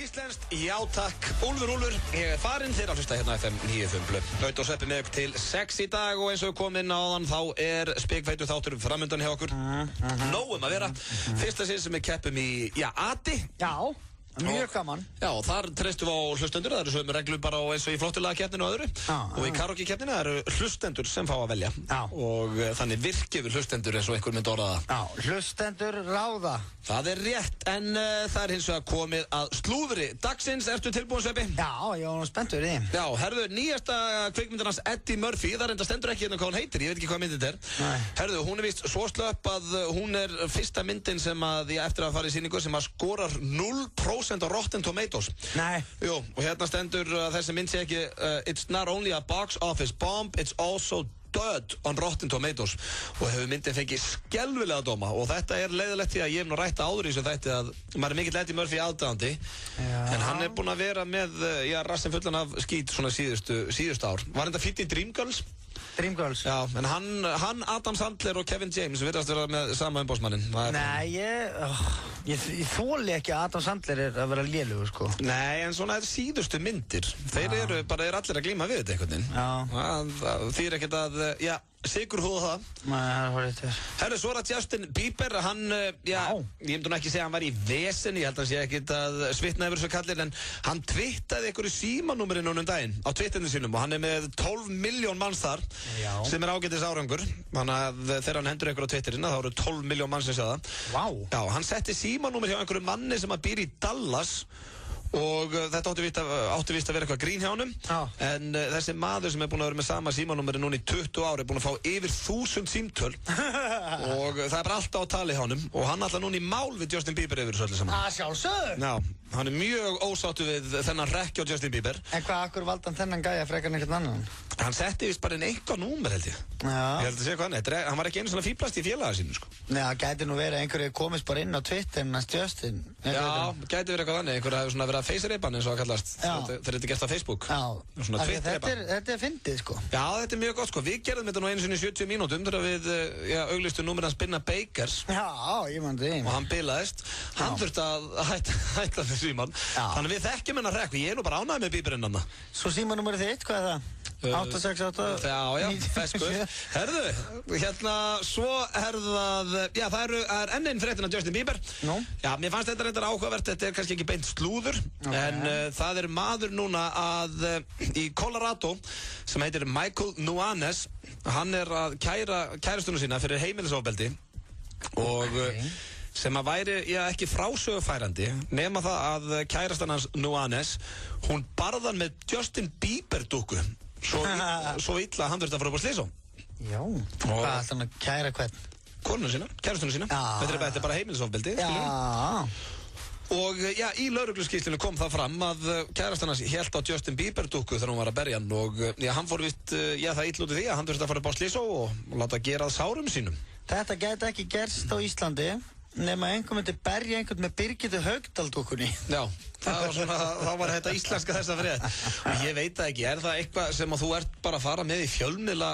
Íslenskt, já takk. Úlfur, ég farinn þeirra að hlusta hérna FM 95. Naut og sveppi með ykkur til 6 í dag og eins og kominn áðan þá spikfeitur þáttur framundan hjá okkur. Nóum að vera. Fyrsta sinn sem við keppum í, Ati. Já, mjög gaman. Já, og þar treystum við á hlustendur. Það eru sömu reglur bara eins og í flottilega keppninu og öðru. Og í karaoke keppninu það eru hlustendur sem fá að velja. Og þannig virkir við hlustendur eins og einhver myndi orða það. Já, hlustendur ráða. Það er rétt, en það er hins vegar komið að slúðri dagsins. Ertu tilbúin, Sveppi? Já, ég var nú spenntur í því. Já, herðu, nýjasta kvikmyndin hans Eddie Murphy, það reynda stendur ekki hérna hvað hún heitir, ég veit ekki hvað myndin þetta er. Nei. Herðu, hún víst svo slöpp að hún fyrsta myndin sem að ég eftir að fara í sýningu sem að skorar 0% á Rotten Tomatoes. Nei. Jú, og hérna stendur að þessi mynd sé ekki it's not only a box office bomb, it's also död on Rotten Tomatoes og hefur myndin fengið skelvilega dóma og þetta er leiðilegt því að ég hef nú rætt áður í þessu þætti að maður er mikill Eddie Murphy aðdáandi en hann er búinn að vera með rassinn fullan af skít svona síðustu ár. Var þetta fýtt í Dreamgirls? Dreamgirls. Já, en hann Adam Sandler og Kevin James virðast vera með sama umbósmannin. Nei, ég þoli ekki að Adam Sandler er að vera lélugur, sko. Nei, en svona síðustu myndir. Þeir eru allir að glíma við þetta einhvern veginn. Já. Það þýr ekkert að, sigur húða það. Nei, það var eitthvað. Herru, svo er að Justin Bieber, hann, ég myndi nú ekki segja að hann var í vesen, ég held að hann sé ekkert að svitna yfir þessu kallir, en hann twittaði einhverju símanúmeri núna daginn á Twitterinu sínum og hann er með 12 miljón manns þar, sem er ágætis árangur. Þannig að þegar hann hendur einhverju á Twitterinu, þá eru 12 miljón manns sem sé það. Vá. Já, hann setti símanúmer hjá einhverju manni sem að býr í Dallas og þetta átti víst að vera eitthvað grín hjá honum en þessi maður sem er búinn að vera með sama símanúmeri núna í 20 ári er búinn að fá yfir 1000 símtöl og það er bara alltaf á tali hjá honum og hann ætla núna í mál við Justin Bieber yfir þessu öllu saman. Sjálfsögðu. Já, hann er mjög ósáttu við þennan rekki á Justin Bieber. En hvað, akkur valdi hann þennan gæja frekar en einhvern annan? Hann setti vist bara inn eitthvað númer held ég. Já. Ég held að segja hvað hann var ekki einu svona fíblast í félaga sínu sko. Nei, það gæti nú verið einhverju komist bara inn á Twitter en að Justin. Já, gæti verið eitthvað þannig, einhverju hefur svona verið að face-ripan eins og að kallast þegar þetta er gert á Facebook. Já, svona þetta er fyndið sko. Já, þetta er mjög gott sko, við gerðum þetta nú einu sinni í 70 mínútum þegar við auglýstum númerið hans Binna Bakers. Já, ég man því. Og hann bilaðist, hann þurfti að hætta þessu síman. Þannig við þekkjum hennar rekk, ég er nú bara ánægð með Bieberinn hann. Svo símanúmerið þitt, hvað er það? 868 Já, feskur. Herðu, hérna svo það er enn einn fréttin af Justin Bieber. Já, mér fannst þetta reyndar áhugavert, þetta er kannski ekki beint slúður en það er maður núna í Colorado sem heitir Michael Nuanez. Hann er að kæra kærastunum sína fyrir heimilisofbeldi og sem að væri, ekki frásögufærandi nema það að kærastan hans Nuanez, hún barðan með Justin Bieber dúkku svo illa að hann þurfti að fara upp á slysó. Já, hvað ætla hann að kæra hvern? Konuna sína, kærastunum sína. Þetta er bara heimilisofbeldi. Já. Og í lögregluskýrslunni kom það fram að kærastan hans hélt á Justin Bieber dúkku þegar hún var að berja hann og hann fór vist, það illa út í því að hann þurfti að fara upp á slysó og láta gera að sárum sínum. Þetta gæti ekki gerst á Íslandi nema einhver myndi berja einhvern með Birgittu Haugdal-dúkkunni. Já, þá var þetta íslenska þessa frétt. Og ég veit það ekki, er það eitthvað sem að þú ert bara að fara með í fjölmiðla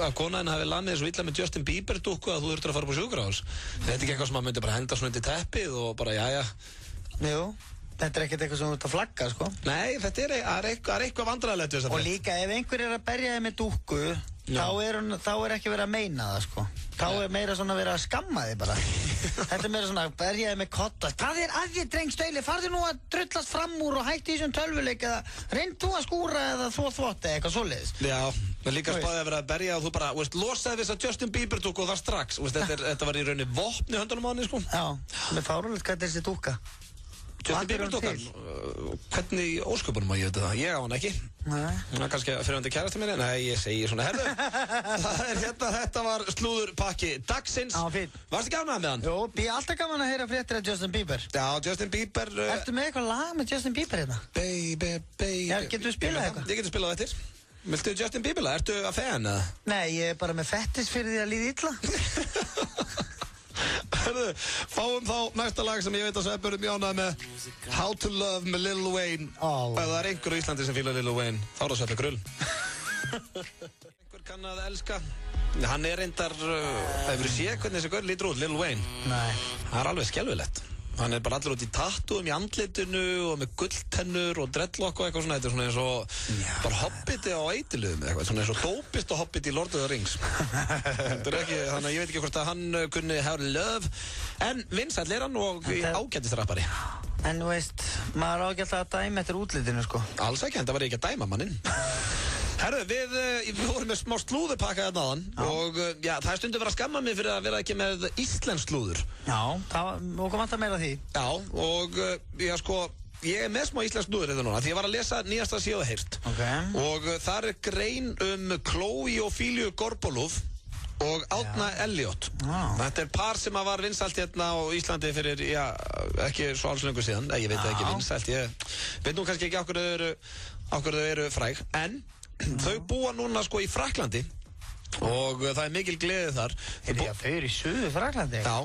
að konaðin hafi lamið svo illa með Justin Bieber dúkku að þú þurftir að fara upp á sjúkrahús? Þetta er ekki eitthvað sem maður myndi bara henda svona undir teppið og bara jæja. Jú, þetta er ekkert eitthvað sem þú ert að flagga, sko. Nei, þetta er eitthvað vandræðilegt við þessa frétt. Og líka ef einhver er að berja þig með dúkku, þá er ekki verið að meina það, sko. Þá er meira svona verið að skamma þig bara. Þetta er meira svona að berja þig með kotta. Hvað er að þér, drengstöyli? Farðu nú að drullast fram úr og hætti í þessum tölvuleik eða reynd þú að skúra eða þvott eða eitthvað svoleiðis. Já, en líka spáðið að vera að berja og þú bara, losaði þess að Justin Bieber dúkku og það strax. Þetta var í rauninni vopn í höndunum á henni, sko. Já, með fáránlegt hvað er þessi dúkka? Justin Bieber dúkkan? Hvernig í ósköpunum að ég veit það? Ég á hann ekki. Nei. Kannski fyrirhundi kærasta minni? Nei, ég segi svona, herðu. Það er þetta var slúðurpakki dagsins. Já, fín. Varstu ekki ánægð með hann? Jú, ég er alltaf gaman að heyra fréttir af Justin Bieber. Já, Justin Bieber... Ertu með eitthvað lag með Justin Bieber hérna? Baby... Já, getur þú spilað eitthvað? Ég getur spilað eftir. Viltu Justin Bieber lag? Ertu að fan eða? Nei, ég er bara með fettis fyrir því að líða illa. Fáum þá næsta lag sem ég veit að Sveppur er mjög ánægð með How to Love með Lil Wayne. Ef það er einhver í Íslandi sem fílar Lil Wayne þá er það Sveppi Krull. Einhver kann að elska. Hann er reyndar hefur séð hvernig þessi gaur lítur út, Lil Wayne. Nei. Það er alveg skelfilegt. Hann bara allir út í tattúum í andlitinu og með gulltennur og dreadlock og eitthvað svona. Þetta svona eins og bara hobbiti á eitilöfum eitthvað. Svona eins og dópist og hobbiti í Lord of the Rings. Þetta ekki, þannig að ég veit ekki hvort að hann kunni Have Love. En vinsæll hann og ágætisrappari. En þú veist, maður ágætt að dæma eftir útlitinu, sko. Alls ekki, en það var ekki að dæma manninn. Herru, við vorum með smá slúðurpakka þarna áðan og það stundu verið að skamma mig fyrir að vera ekki með íslensk slúður. Já, okkur vantar meira því. Já, og ég með smá íslensk slúður þetta núna, því ég var að lesa nýjasta Séð og heyrt. Og þar grein Chloe Ophelia Gorbolov og Árna Elliot. Þetta par sem var vinsælt hérna á Íslandi fyrir, ekki svo alls löngu síðan. Ég veit það ekki vinsælt, ég veit nú kannski ekki okkur þau eru fræg, en þau búa núna í Frakklandi og það er mikil gleði þar. Þau eru í Suður-Frakklandi? Já,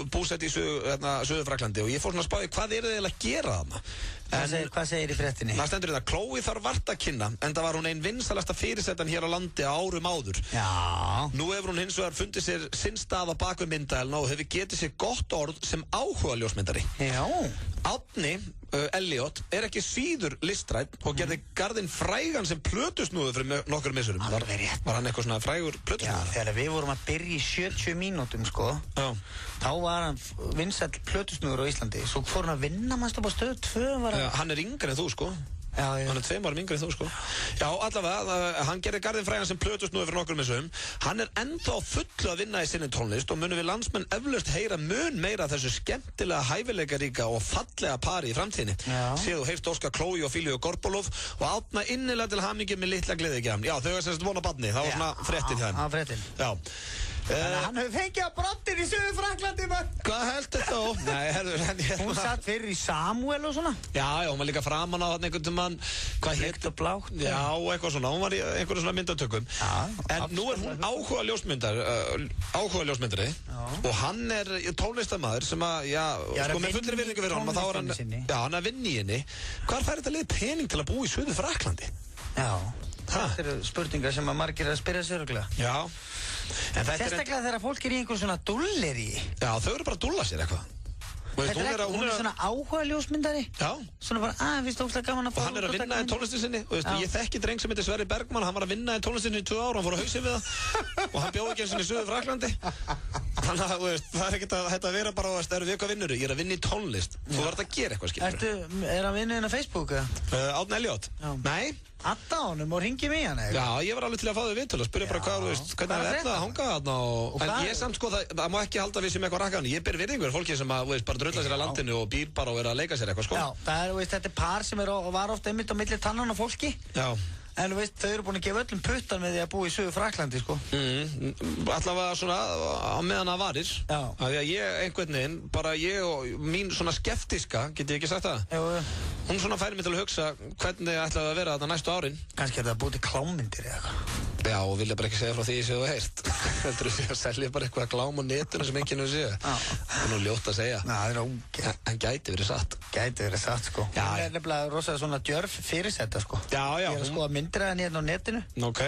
búsett í Suður-Frakklandi og ég fór svona að spáði hvað eru þið eiginlega að gera þarna. Hvað segir í fréttinni? Það stendur þetta, Chloe þarf vart að kynna, enda var hún ein vinsælasta fyrirsetan hér á landi á árum áður. Já. Nú hefur hún hins vegar fundið sér sinn stað á bakvið myndælna og hefur getið sér gott orð sem áhuga ljósmyndari. Já. Árni Elliot er ekki síður listrætt og gerði garðinn frægan sem plötusnúður fyrir nokkur missurum. Alveg rétt. Var hann eitthvað svona frægur plötusnúður? Já, þegar við vorum að byrja í 70 mínútum, sko. Já. Þá var hann vinsæll plötusnúður á Íslandi. Svo fór hann að vinna mannst upp á Stöð 2. Hann er yngri en þú, sko. Já. Hann er 2 árum yngri en þú, sko. Já, allavega, hann gerði garðinn frægan sem plötusnúður fyrir nokkur missurum. Hann er ennþá fullu að vinna í sinni tónlist og munum við landsmenn eflaust heyra mun meira þessu skemmtilega hæfileikaríka og fallega pari í framtíðinni. Séð og heyrst óska Chloe Ophelia Gorbolov og Árna innilega til hamingju með litla gleðigjafn. Já, þau var semst von á barni, það var svona fréttin hjá hann. Fréttin. Já. Þannig að hann hefur fengið að brottir í Suður-Frakklandi, maður. Hvað heldur þá? Nei, herður, hún satt fyrir í Samuel og svona. Já, hún var líka framan á einhvern tímann, hvað hétt? Bleikt og blátt. Já, eitthvað svona, hún var í einhverjum svona myndatökum. En nú er hún áhuga ljósmyndari og hann er tónlistarmaður sem að, með fullri virðingu fyrir honum, og þá er hann að vinna í henni. Hvar fær þetta lið pening til að búa í Suður-Frakklandi? Já, þetta eru spurningar sem að margir að spyrja sér örugglega. Já. Sérstaklega þegar fólk er í einhver svona dulleri. Já, þau eru bara að dúlla sér eitthvað. Hún er svona áhuga ljósmyndari. Já. Svona bara, finnst óslega gaman að fá. Og hann er að vinna í tónlistin sinni. Og ég þekki dreng sem heitir Sverri Bergmann, hann var að vinna í tónlistinni í 2 ára, hann fór á hausinn við það. Og hann bjóð ekki eins og í Suður-Frakklandi. Þannig að það er ekkert að vera bara á eru við eitthvað vinnur, ég er að vinna í tónlist. Þú verður að gera eitthvað, skilur. Er hann vinnur á Facebook, eða? Árni Elliot? Nei. Adda honum og ringi mig hann, eða? Já, ég var alveg til að fá þau viðtölu, spyrja bara hvað, þú veist, hvernig það er að hanga þarna og... En ég samt sko, það má ekki halda við sem eitthvað rakkan. Ég ber virðingu fyrir fólki sem að, veist, bara drulla sér að landinu og býr bara og er að leika sér eitthvað, sko. Já, þetta er par sem var ofta einmitt á milli tannan á fólki. Já. En þú veist, þau eru búin að gefa öllum puttan með því að búa í Suður-Frakklandi, sko. Allavega svona á meðan það varir. Já. Af því að ég einhvern veginn, bara ég og mín svona skeptiska, get ég ekki sagt það? Jú. Hún svona færi mig til að hugsa hvernig ætlaði að vera þetta næstu árin. Kannski er það að búið til klámyndir eða eitthvað. Já, og vilja bara ekki segja frá því ég séu og heyrt. Heldur þú að selja bara eitthvað klám á netinu sem enginn hefur séð? Það er nú ljótt að segja. Já, það er ógeð. En gæti verið satt. Gæti verið satt, sko. Já. Það er nefnilega rosalega svona djörf fyrirsetta, sko. Já. Ég er að skoða myndir að henni hérna á netinu. Ok.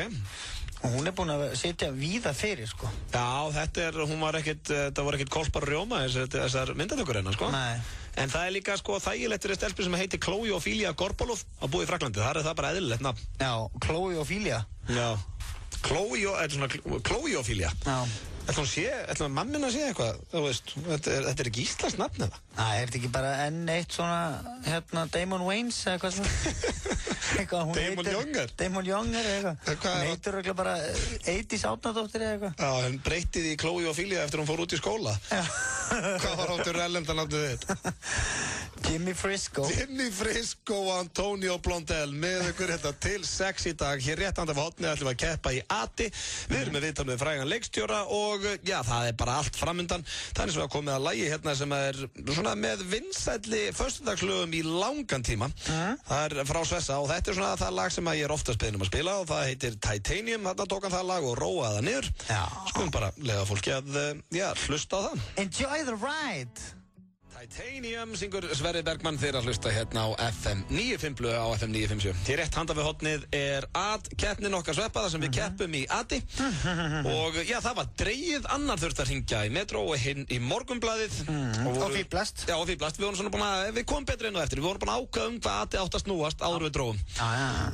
Og hún er búin að sitja víða fyrir, sko. Já, þetta voru ekkert kolpar og rjóma þessar myndatökur hennar, sko. Nei. En það er líka, sko, þægilegt fyrir stelpur sem heitir Chloe Ophelia Gorbolov að búa í Frakklandi. Það er það bara eðlilegt nafn. Já, Chloe Ophelia. Já. Chloe Ophelia. Já. Ætlum að mammina sé eitthvað, þú veist, þetta er ekki íslenskt nafn eða? Næ, er þetta ekki bara enn eitt svona, Damon Wayans eða hvað svona? Damon Younger? Damon Younger eða eitthvað. Hún heitir örugglega bara 80's átnadóttir eða eitthvað. Já, hann breytti því Chloe Ophelia eftir hún fór út í skóla. Já. Hvað var áttur ellenda nafnið þitt? Jimmy Frisco. Jimmy Frisco og Antonio Blondell með ykkur þetta til 6 í dag. Hér rétt handa af hotni ætlum við að keppa í Ati. Við erum með viðtal með frægan leikstjóra og já, það er bara allt framundan. Það er svo að komið að lagi hérna sem er svona með vinsælli föstudagslögum í langan tíma. Það er frá Svessa og þetta er svona það lag sem ég er oftast beðinn að spila og það heitir Titanium. Þarna tók hann það lag og róaði það niður. Skulum bara leyfa fólki að hlusta á það. Enjoy the ride. Titanium syngur Sverrir Bergmann þeir að hlusta hérna á FM 95 blöð á FM 957. Til rétt handa við hotnið er keppnin okkar sveppa þar sem við keppum í Adi og já, það var dregið annar þurft að hringja í Metro og hinn í Morgunblaðið og Fíblast. Já, og Fíblast. Við vorum svona búin að, við komum betur inn á eftir. Við vorum búin að ákveða hvað Adi átt að snúast áður við drógum.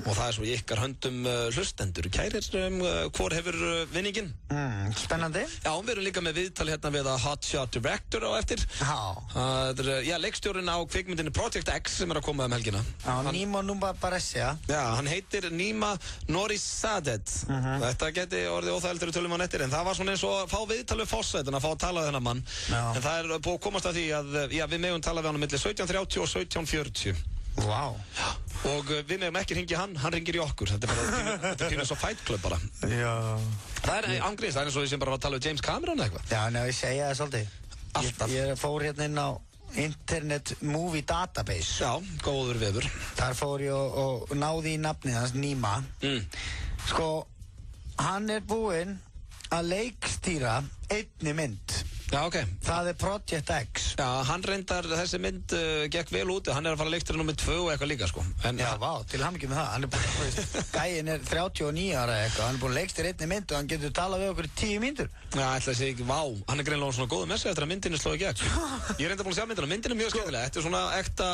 Og það er svo í ykkar höndum hlustendur. Kærir, hvor hefur vinningin? Spennandi. Já, við erum líka með viðtal hérna við að Hotshot Director á eftir. Já, leikstjórinn á kvikmyndinni Project X sem er að koma helgina. Já, Nima Numba Baressia. Já, hann heitir Nima Norisadet. Þetta geti orðið óþægildur tölum á nettir, en það var svona eins og að fá viðtal við Fossætin, að fá að tala við þennan mann. En það er búið að komast að því að við megum tala við hann milli 17:30 og 17:40. Vá. Og við megum ekki hringja hann hringir í okkur. Þetta er pínu svo Fight Club bara. Já. Það er ángríns, það er eins og við sem bara var að tala við James Cameron eitthvað. Já, ég segja það svolítið. Alltaf. Ég fór hérna inn á Internet Movie Database. Já, góður vefur. Þar fór ég og náði í nafnið hans, Nima. Sko, hann er búinn að leikstýra einni mynd. Já, ok. Það er Project X. Já, hann reyndar, þessi mynd gekk vel úti, hann er að fara að leikstýra nummer 2 og eitthvað líka, sko. En, já, vá, til hamingju með það. Hann er búinn, gæinn er 39 ára eitthvað, hann er búinn að leikstýra einni mynd og hann getur talað við okkur í 10 mínútur. Já, ætla að segja ekki, vá, hann er greinlega svona góður með sig eftir að myndinni slóði gegn. Ég er reyndar búinn að sjá myndina, myndin er mjög skemmtileg, þetta er svona ekta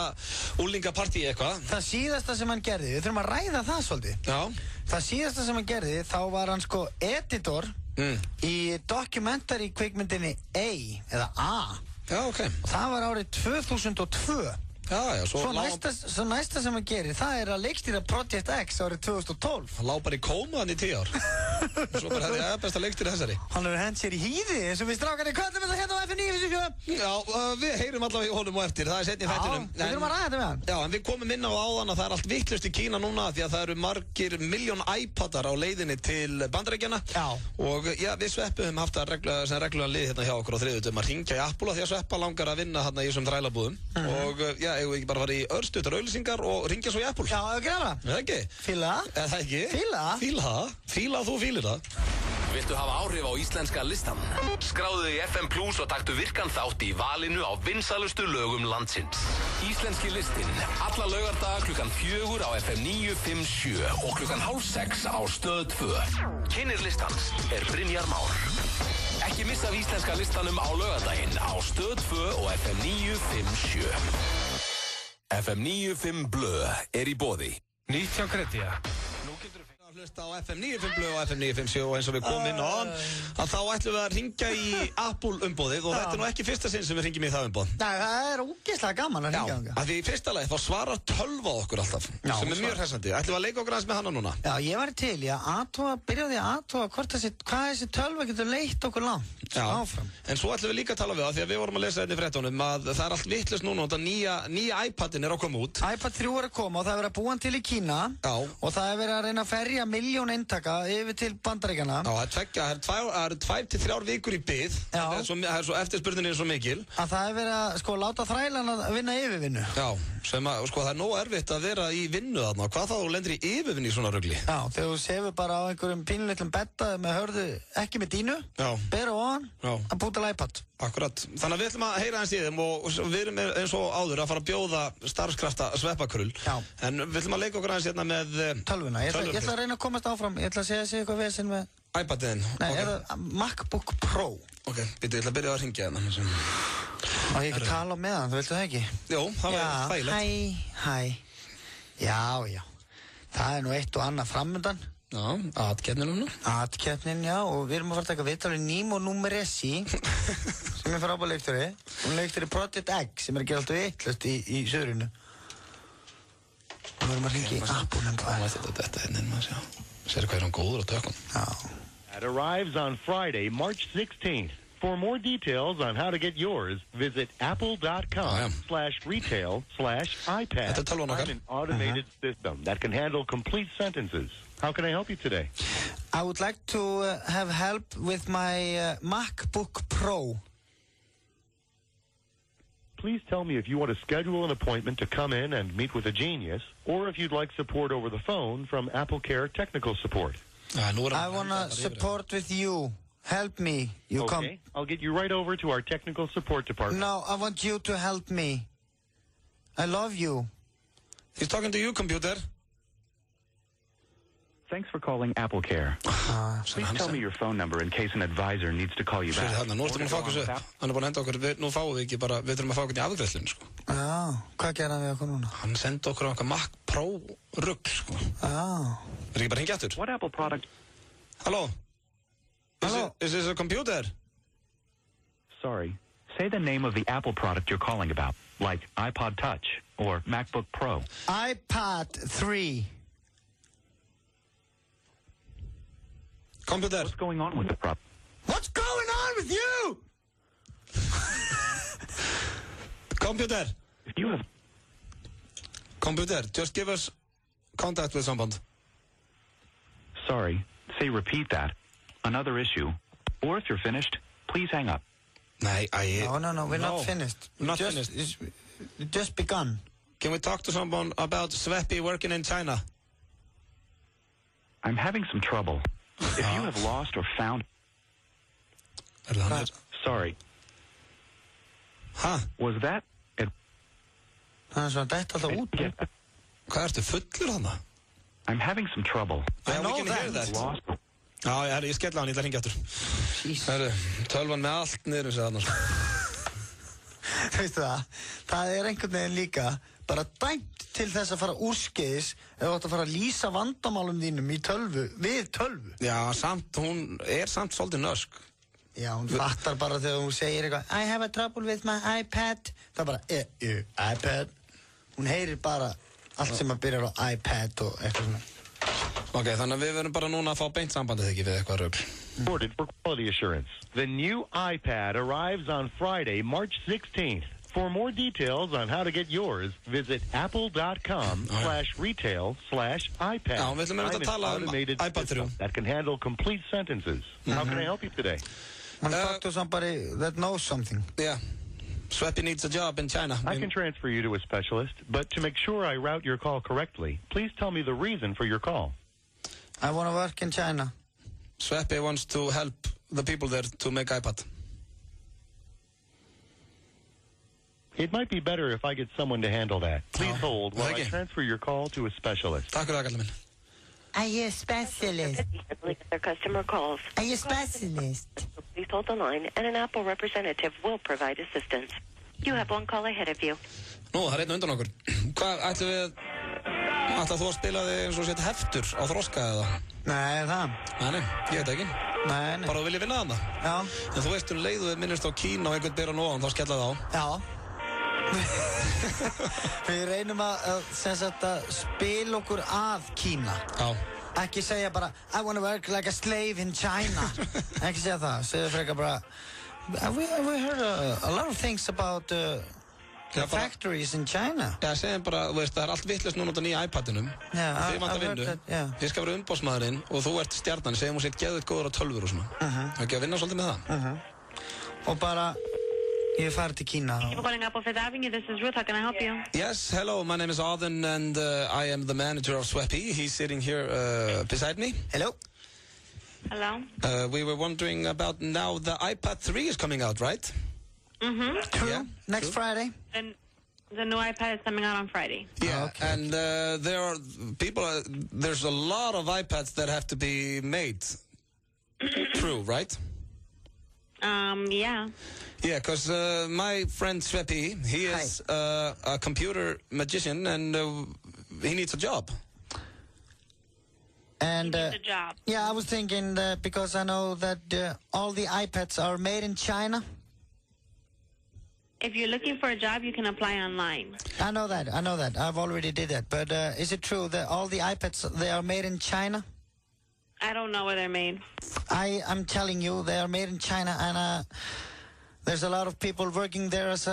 úlingapartí eitthvað. Það síðasta sem hann gerði, við þurfum að ræða það svolítið. Já. Það síðasta sem hann gerði, þá var hann sko editor í dokumentari kvikmyndinni eða A. Já, ok. Og það var árið 2002. Já, svo næsta sem hann gerir, það er að leikstýra Project X árið 2012. Hann lá bara í kómaðan í 10 ár. Og svo bara hefði best að leikstýra þessari. Hann hefur hent sér í hýði, eins og við strákarnir köllum þetta hérna á FM 957. Já, við heyrum allavega í honum og eftir, það er seinni í þættinum. Já, við þurfum að ræða þetta með hann. Já, en við komum inn á áðan að það er allt vitlaust í Kína núna því að það eru margir milljón iPodar á leiðinni til Bandaríkjanna. Já. Og já, við Sveppuðum haft að reglulega lið hérna hjá okkur á þriðjutum að hringja í Apple því að Sveppa langar að vinna hérna í þessum þrælabúðum. Og já, eigum við ekki bara að fara í örstuttar auglýsingar og ringja svo í Apple? Já, það er það. Það ekki? Fíla það. Það ekki? Fíla það. Fíla það. Fíla þú fílir það. Viltu hafa áhrif á íslenska listan? Skráðu þig í FM Plus og taktu virkan þátt í valinu á vinsalustu lögum landsins. Íslenski listin, alla laugardaga klukkan 4 á FM 957 og klukkan 5:30 á Stöð 2. Kynnir listans er Brynjar Már. Ekki missa af íslenska listanum á laugardaginn á Stöð 2 og FM 957. FM 95 blöð er í boði. 19 kredja. Hlusta á FM 95 blöð og FM 957 og eins og við komum inn á að þá ætlum við að ringja í Apple umbóðið og þetta er nú ekki fyrsta sinn sem við ringjum í það umbóð. Nei, það er ógeðslega gaman að ringja þangað. Já, því í fyrsta lagi þá svarar tölva okkur alltaf, sem er mjög hressandi. Ætlum við að leika okkur aðeins með hana núna? Já, ég var til í að byrja því að aðtóa hvað þessi tölva getur leitt okkur langt áfram. En svo ætlum við líka að tala við það því að við vorum að lesa þetta í fréttunum að það er allt vitlaust núna og nýja iPadin er að koma út. iPad 3 er að koma og það er verið að búa hann til í Kína. Já. Og það er verið að reyna að ferja milljón eintaka yfir til Bandaríkjanna. Já, það eru 2 til 3 vikur í bið. Það er svo eftirspurninni er svo mikil. Að það er verið að sko láta þrælan að vinna yfirvinnu. Já, sem að sko það er nóg erfitt að vera í vinnu þarna. Hvað þá þú lendir í yfirvinnu í svona rugli? Já, þegar þú sefur bara á einhverjum pínleitlum betta með hörðu ekki með dínu. Já. Bera á hann að búta iPad. Akkurat. Þannig að við ætlum að heyra hans í þeim og við erum eins og áður að fara að bjóða starfskrafta sveppakrull. Já. En við ætlum að leika okkur hans hérna með tölvuna. Ég ætla að reyna að komast áfram. Ég ætla að segja sig eitthvað vesinn með iPadin. Nei, eða MacBook Pro. Ok, ég ætla að byrja að hringja hérna. Má ég ekki tala með hann, þú viltu það ekki? Jó, það var þægilegt. Hæ. Já. Það er nú eitt og annað framöndan. Já, atkeppnin núna. Atkeppnin, já, og við erum að fara að taka viðtal við Nima Numeressi sem er frábær leikstjóri. Hún leikstjóri Project X sem er að gera alltaf vitlaust í söðrinu. Og við erum að hringja í Apple. Þetta hérna maður sjá. Sér hvað hann góður á tökum. Já. It arrives on Friday, March 16th. For more details on how to get yours, visit apple.com/retail/iPad. Þetta er tölvan okkar. An automated system that can handle complete sentences. How can I help you today? I would like to have help with my MacBook Pro. Please tell me if you want to schedule an appointment to come in and meet with a genius, or if you'd like support over the phone from AppleCare Technical Support. I want to support with you. help me. You come. Okay, I'll get you right over to our technical support department. No, I want you to help me. I love you. He's talking to you, computer. Thanks for calling AppleCare. Please tell me your phone number in case an advisor needs to call you back. Nú ertu búin að fá okkur upp. Hann er búin að enda okkur. Nú fáum við ekki bara, við þurfum að fá okkur í afgreiðslunni, sko. Já, hvað gerði hann við okkur núna? Hann sendi okkur okkar Mac Pro rugl, sko. Já. Er ekki bara hringja aftur? What Apple product? Hello? Is this a computer? Sorry. Say the name of the Apple product you're calling about, like iPod Touch or MacBook Pro. iPad 3. Computer. What's going on with the product? What's going on with you? Computer. If you have... Computer, just give us contact with someone. Sorry. Say repeat that. Another issue. Or if you're finished, please hang up. No, we're not finished. Not finished. It's just begun. Can we talk to someone about Sveppy working in China? I'm having some trouble. If you have lost or found... Sorry. Huh? Was that... Hann er svona dætt alltaf út. Hvað ertu fullur þarna? I'm having some trouble. I know that. Já, ég skella hann, ég ætla að hringja aftur. Herru, tölvan með allt niður um sig þarna. Veistu það? Það er einhvern veginn líka bara dæmt til þess að fara úrskeiðis ef þú ætti að fara að lýsa vandamálum þínum í tölvu, við tölvu. Já, hún er samt svolítið nösk. Já, hún fattar bara þegar hún segir eitthvað I have a trouble with my iPad. Það er bara, iPad. Hún heyrir bara allt sem að byrja á iPad og eitthvað svona. Ok, þannig að við verðum bara núna að fá beint sambandið ekki við eitthvað rugl. Reported for quality assurance. The new iPad arrives on Friday, March 16th. For more details on how to get yours, visit apple.com/retail/iPad. Já, við ætlum að tala iPad 3. That can handle complete sentences. How can I help you today? Talk to somebody that knows something. Yeah. Sveppy needs a job in China. I can transfer you to a specialist, but to make sure I route your call correctly, please tell me the reason for your call. I want to work in China. Sveppy wants to help the people there to make iPad. It might be better if I get someone to handle that. Please hold while I transfer your call to a specialist. Takk fyrir það, kallinn minn. Are you a specialist? Their customer calls. Are you a specialist? Please hold the line, and an Apple representative will provide assistance. You have one call ahead of you. Nú, það er einn undan okkur. Hvað ætlar þú að spila þig eins og setja heftur á þroska eða? Nei, það. Nei, ég veit ekki. Nei. Bara þú viljið vinna þarna? Já. En þú veist leiðu við minnist á Kína og einhvern byrja nóðan, þá skella það á. Já. Við reynum að spila okkur að Kína. Já. Ekki segja bara I want to work like a slave in China. Ekki segja það. Segja frekar bara we heard a lot of things about the factories in China. Já, segjum bara, þú veist, það allt vitlaust núna út á nýja iPadinum. Þið vantar vinnu. Ég skal vera umbóðsmaðurinn og þú ert stjarnan. Segjum hún sétt geðveikt góður á tölvur og svona. Ekki að vinna svolítið með það. Og bara ég farið til Kína. Thank you for calling Apple Fifth Avenue. This is Ruth. How can I help you? Yes, hello. My name is Arden, and I am the manager of Sveppy. He's sitting here beside me. Hello. Hello. We were wondering about now the iPad 3 is coming out, right? True. Yeah, next Friday. And the new iPad is coming out on Friday. Yeah, okay. And there are there's a lot of iPads that have to be made. True, right? Yeah. Yeah, because my friend Sveppy, he is a computer magician, and he needs a job. And he needs a job. Yeah, I was thinking that because I know that all the iPads are made in China. If you're looking for a job, you can apply online. I know that. I've already did that. But is it true that all the iPads, they are made in China? I don't know where they're made. I'm telling you, they are made in China, and there's a lot of people working there as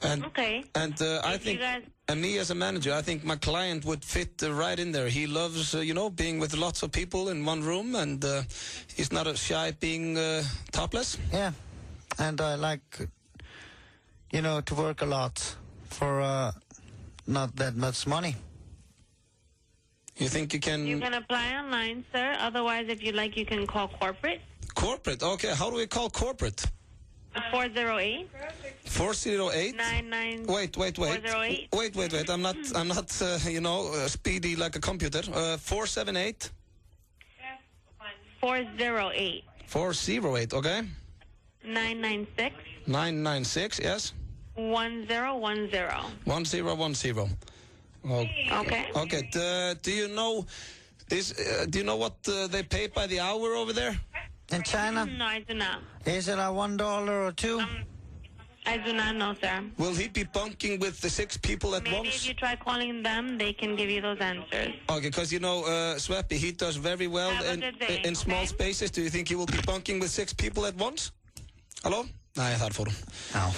And, okay. And I think, and me as a manager, I think my client would fit right in there. He loves, being with lots of people in one room, and he's not shy being topless. Yeah, and I like, to work a lot for not that much money. You think you can... You can apply online, sir. Otherwise, if you like, you can call corporate. Corporate? Okay, how do we call corporate? 408. 408? 99. Wait. 408. Wait. I'm not, speedy like a computer. 478? 408. 408, okay. 996. 996, yes. 1010. 1010. Okay. Okay. Do you know what they pay by the hour over there? In China? No, I do not. Is it $1 or $2? I do not know, sir. Will he be bunking with the 6 people at Maybe once? if you try calling them, they can give you those answers. Okay, because Sveppy, he does very well in small spaces. Do you think he will be bunking with 6 people at once? Halló? Nei, þar fór hún. Já.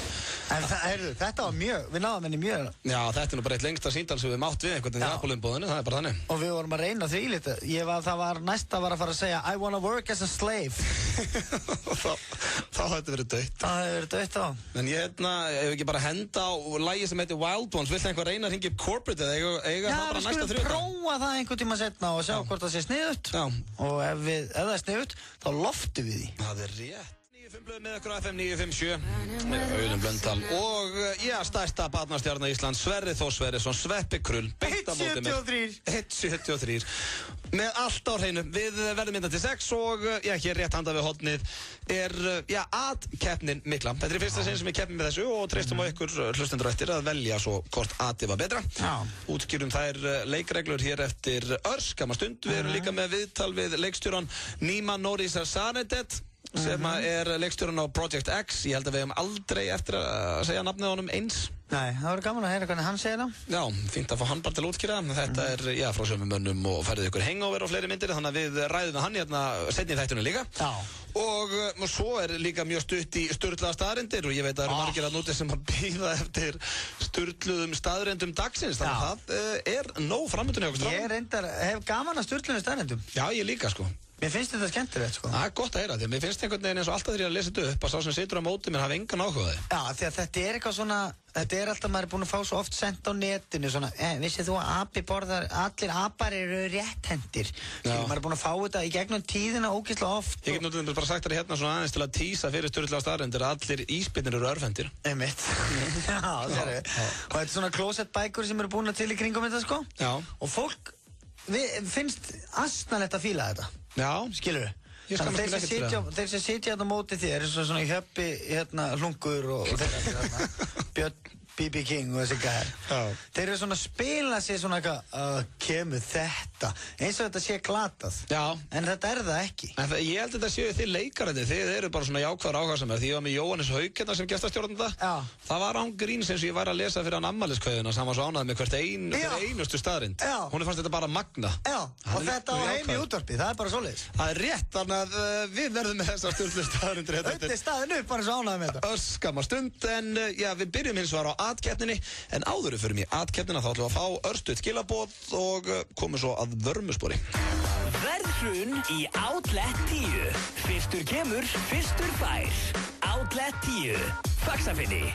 En þetta var við náðum henni mjög. Já, þetta bara eitt lengsta síndal sem við mátt við einhvern í Apple-umbúðinu, það bara þannig. Og við vorum að reyna því lítið. Það var næsta að fara að segja I wanna work as a slave. Þá hefði verið dött. Það hefði verið dött þá. En ég ef ekki bara henda á lagi sem heitir Wild Ones, vill einhver reyna að hringja upp corporate eða eiga það bara næsta þrjóta? Já, við skulum prófa það einhvern tíma setna og sjá hvort það sé sniðugt. Já. Og ef það er sniðugt, þá loftum við því. Það er rétt. 95 blöð með okkur á FM 957 með Auðun Blöndal og stærsta barnastjarna Íslands, Sverrir Þór Sverrisson, Sveppi Krull 1.73 með allt á hreinu. Við verðum mynda til 6 og hér rétt handa við hornið er ad-keppnin mikla. Þetta er fyrsta sinn sem við keppum með þessu og treystum á ykkur hlustendur eftir að velja svo hvort ad-ið var betra. Útskýrum þær leikreglur hér eftir örskamma stund. Við erum líka með viðtal við leikstjóran Níman Nórisar Sanedet sem er leikstjórinn á Project X. Ég held að við hefum aldrei eftir að segja nafnið á honum eins. Nei, það verður gaman að heyra hvernig hann segir það. Já, fínt að fá hann bara til að útskýra. Þetta er frá sömu mönnum og færið ykkur hangover og fleiri myndir, þannig að við ræðum með hann hérna seinni í þættunum líka. Já. Og svo er líka mjög stutt í sturlaða staðreyndir og ég veit að það eru margir að núti sem að bíða eftir sturluðum staðreyndum dagsins, þannig að það er nóg framöndun hjá okkur strákum. Ég reyndar hef gaman að sturluðum staðreyndum. Já, ég líka sko. Mér finnst þetta skemmtilegt sko. Það er gott að heyra því, mér finnst einhvern veginn eins og alltaf þegar ég að lesa þetta upp að sá sem situr á móti mér hafa engan áhuga á því. Já, því að þetta er eitthvað svona, þetta er alltaf maður er búin að fá svo oft sent á netinu svona, vissið þú að api borðar, allir apar eru rétthendir. Maður er búin að fá þetta í gegnum tíðina ógeðslega oft. Ég get náttúrulega bara sagt þér hérna svona aðeins til að tísa fyrir sturlaða staðreyndir að allir ísbirnir eru örvhendir. Einmitt. Já, og þetta er svona klósettbækur sem eru búin til í kringum þetta sko. Já. Og fólk finnst asnalegt að fíla þetta. Já, skilur við? Þeir sem sitja hérna á móti þér, svona Hjöppi, Hlungur og þeirra, Björn, B.B. King og þessi gæðar. Þeir eru svona að spila sig svona eitthvað, kemur þetta, eins og þetta sé glatað. Já. En þetta er það ekki. En ég held að þetta séu þið leikarandi, þið eru bara svona jákvæðar áhugasamir. Því ég var með Jóhannes Hauk hérna sem gestastjórnanda. Já. Það var án gríns eins og ég væri að lesa fyrir hann ammæliskveðuna sem var svo ánægð með hver einustu staðrind. Já. Hún fannst þetta bara magna. Já. Og þetta á heim í útvarpi, það er bara svoleiðis. Það er rétt, þannig að við verðum með þessar sturlu staðrindir hérna. Þetta er staðin upp, bara svo ánægð með þetta. Örskamma stund, en við byrjum hins vegar á ad-keppninni, en áður við förum í ad-keppnina þá ætlum við að fá örstuð skilaboð og komum svo að vörmuspori. Verðhrun í Outlet 10. Fyrstur kemur, fyrstur fær. Outlet 10. Faxafinni.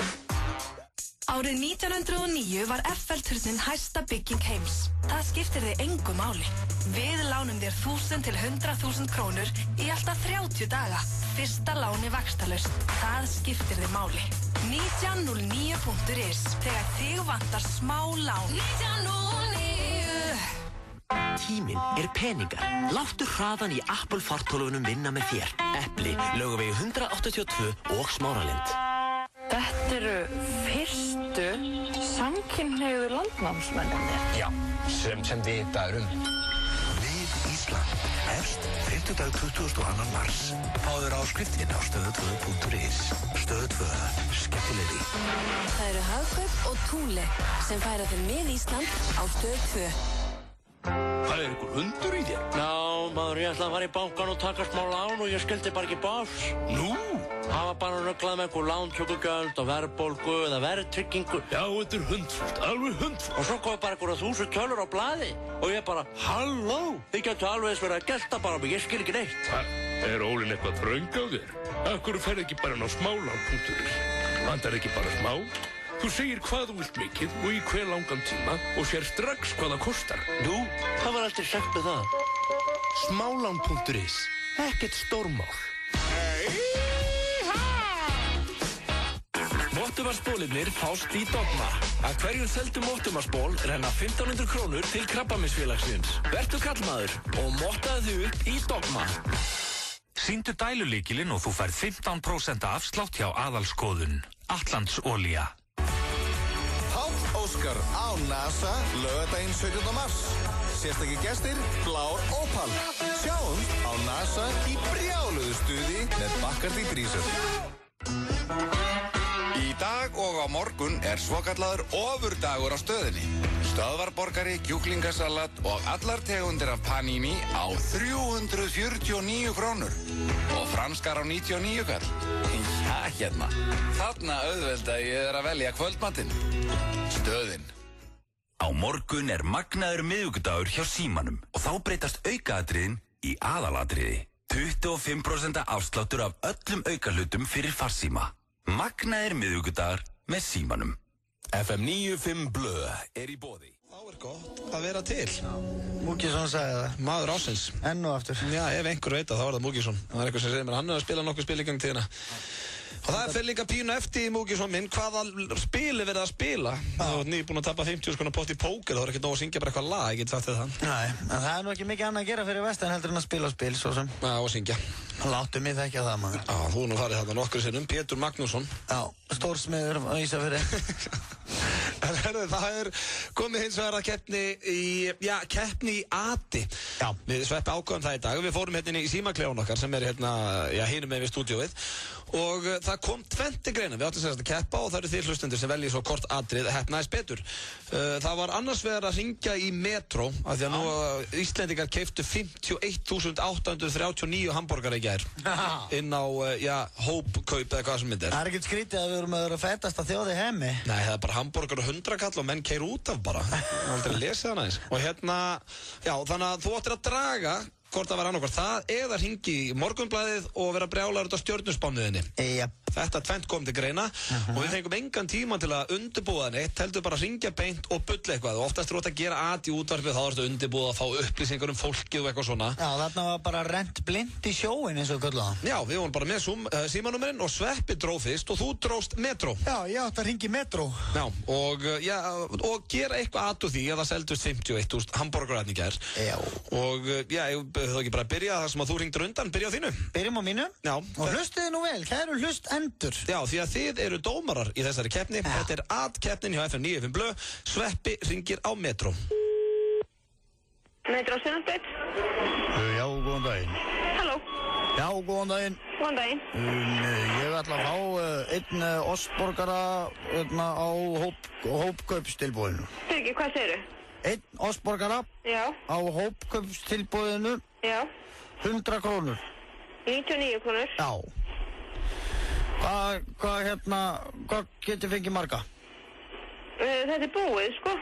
Árið 1909 var Eiffelturninn hæsta bygging heims. Það skiptir þig engu máli. Við lánum þér 1000 til 100.000 krónur í alltaf 30 daga. Fyrsta láni vaxtalaust. Það skiptir þig máli. 1909.is. Þegar þig vantar smá lán. 1909. Tíminn er peningar. Láttu hraðan í Apple fartölvunum vinna með þér. Epli, Laugavegi 182 og Smáralind. Þetta eru fyrstu samkynhneigðu landnámsmennirnir. Já, sem vitaður Við Ísland hefst 5. 22. mars. Fáður áskriftinn á stöð2.is. Stöð 2. Skemmtilegri. Það eru Hagkaup og Thule sem færa þeim með Ísland á stöð 2. Það er einhver hundur í þér? Já, maður, ég ætlaði að fara í bankan og taka smá lán og ég skildi bara ekki báfs. Nú? Það var bara ruglað með einhver lántökugjöld og verðbólgu eða verðtryggingu. Já, þetta er hundfúlt, alveg hundfúlt. Og svo kom bara einhverja 1000 tölur á blaði og ég bara, halló, þið getur alveg verið að gelta bara mig, ég skil ekki neitt. Er Ólin eitthvað þröng á þér? Akkur ferð ekki bara inn á smálán.is? Vandar ekki bara smá? Þú segir hvað þú vilt mikið og í hver langan tíma og sér strax hvað það kostar. Nú, það var aldrei sagt með það. Smálán.is. Ekkert stórmál. Móttumarsbólirnir fást í Dogma. Að hverjum seldu móttumarsból renna 1500 krónur til Krabbameinsfélagsins. Vertu kallmaður og móttaðu þau upp í Dogma. Sýndu dælulíkilinn og þú færð 15% afslátt hjá aðalskoðun. Atlantsolía. Páll Óskar á NASA laugardaginn 17. mars. Sérstakir gestir, blár Opal. Sjáum á NASA í brjáluðu stuði með Bacardi Breezer. Í dag og á morgun svokallaður ofurdagur á stöðinni. Stöðvarborgari, kjúklingasalat og allar tegundir af panini á 349 krónur. Og franskar á 99 kall. Já, hérna. Þarna auðvelda ég að velja kvöldmatinn. Stöðin. Á morgun magnaður miðvikudagur hjá Símanum og þá breytast aukaatriðin í aðalatriði. 25% afsláttur af öllum aukahlutum fyrir farsíma. Magnaðir miðvikudagar með Símanum. FM 95 Blö í boði. Þá gott að vera til. Múkisson sagði það. Maður ásins. Enn og aftur. Já, ef einhver veit það, þá það Múkisson. Það einhver sem segir mér, hann að spila nokkuð spil í gang tíðina. Og það fyrir líka pínu eftir í Múkisson minn, hvaða spili verið að spila. Þú ert nýbúin að tapa 50 skona pott í póker, þá er ekki nóg að syngja bara eitthvað lag, ég get sagt þér það. Nei, en það er nú ekki mikið annað að gera fyrir vestan heldur en að spila spil, svo sem. Já, og syngja. Láttu mig þekkja það, maður. Já, þú nú farið þarna nokkur sinnum, Pétur Magnússon. Já, stórsmiður á Ísafirði. Það komið hins vegar að keppni í Ati. Já. Við Sveppi ákvæðum það í dag. Við fórum hérna í símaklefann okkar sem hinum með við stúdíóið. Og það kom 20 greinar. Við áttum semst að keppa og það eru þið hlustendur sem veljið svo kort atrið heppnaðist betur. Það var annars vegar að hringja í Metro af því að nú Íslendingar keyptu 51.839 hamborgara í gær inn á hópkaup eða hvað sem myndir. Það er ekkert skrítið að við erum að fettast að þjóði hemi. Nei, það er bara hamborgar og 100 kall og menn keir út af bara. Það er aldrei lesið það næst. Og þannig að þú áttir að draga hvort það var annarkvort það eða hringi í Morgunblaðið og vera brjálaður út á stjörnuspániðinni. Yep. Þetta tvennt kom til greina og við fengum engan tíma til að undirbúa neitt, heldur bara að hringja beint og bulla eitthvað og oftast þú átt að gera at í útvarpið þá ertu undirbúið að fá upplýsingar fólkið og eitthvað svona. Já, þarna var bara rent blind í sjóin eins og kölluða. Já, við vorum bara með símanúmerinn og Sveppi dró fyrst og þú dróst Metro. Já, ég átti að hringi Metro. Já, og gera eitthvað at úr því að það seldust 51.000 hamborgarar í gær. Já. Og þú ekki bara að byrja það sem að þú hringdur undan, byrja á þínu. Byrjum á mínu. Já. Og hlustiði nú vel, það eru hlustendur. Já, því að þið eru dómarar í þessari keppni. Ja. Þetta er at-keppnin hjá FM 95 Blö. Sveppi hringir á Metro. Metro Sunnarbraut. Já, góðan daginn. Halló. Já, góðan daginn. Góðan daginn. Ég ætla að fá einn ostborgara á hópkaupstilboðinu. Fyrir hvað segirðu? Einn ostborgara á hópkaupstilboðinu. Já. 100 krónur. 99 krónur. Já. Hvað getur fengið marga? Þetta er búið, sko.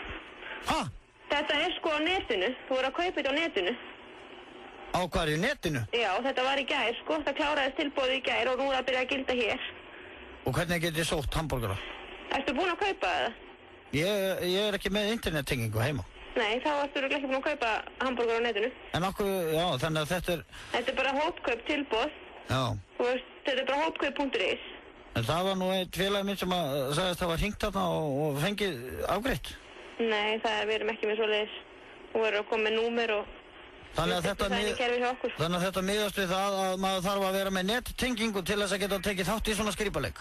Hæ? Þetta er sko á netinu. Þú voru að kaupa þetta á netinu. Á hverju netinu? Já, þetta var í gær, sko. Það kláraðist tilboðið í gær og nú er að byrja að gilda hér. Og hvernig get ég sótt hamborgara? Ertu búin að kaupa það? Ég er ekki með internettengingu heima. Nei, þá ertu ekki búin að kaupa hamborgara á netinu. En okkur, já, þannig að þetta er... Þetta er bara hópkaup tilboð. Já. Þú veist, þetta er bara hópkaup.is. En það var nú einn félagi minn sem sagðist að það var hringt þarna og fengið afgreitt. Nei, við erum ekki með svoleiðis. Þú verður að koma með númer og... Þannig að þetta miðast við það að maður þarf að vera með nettengingu til þess að geta tekið þátt í svona skrýpaleik.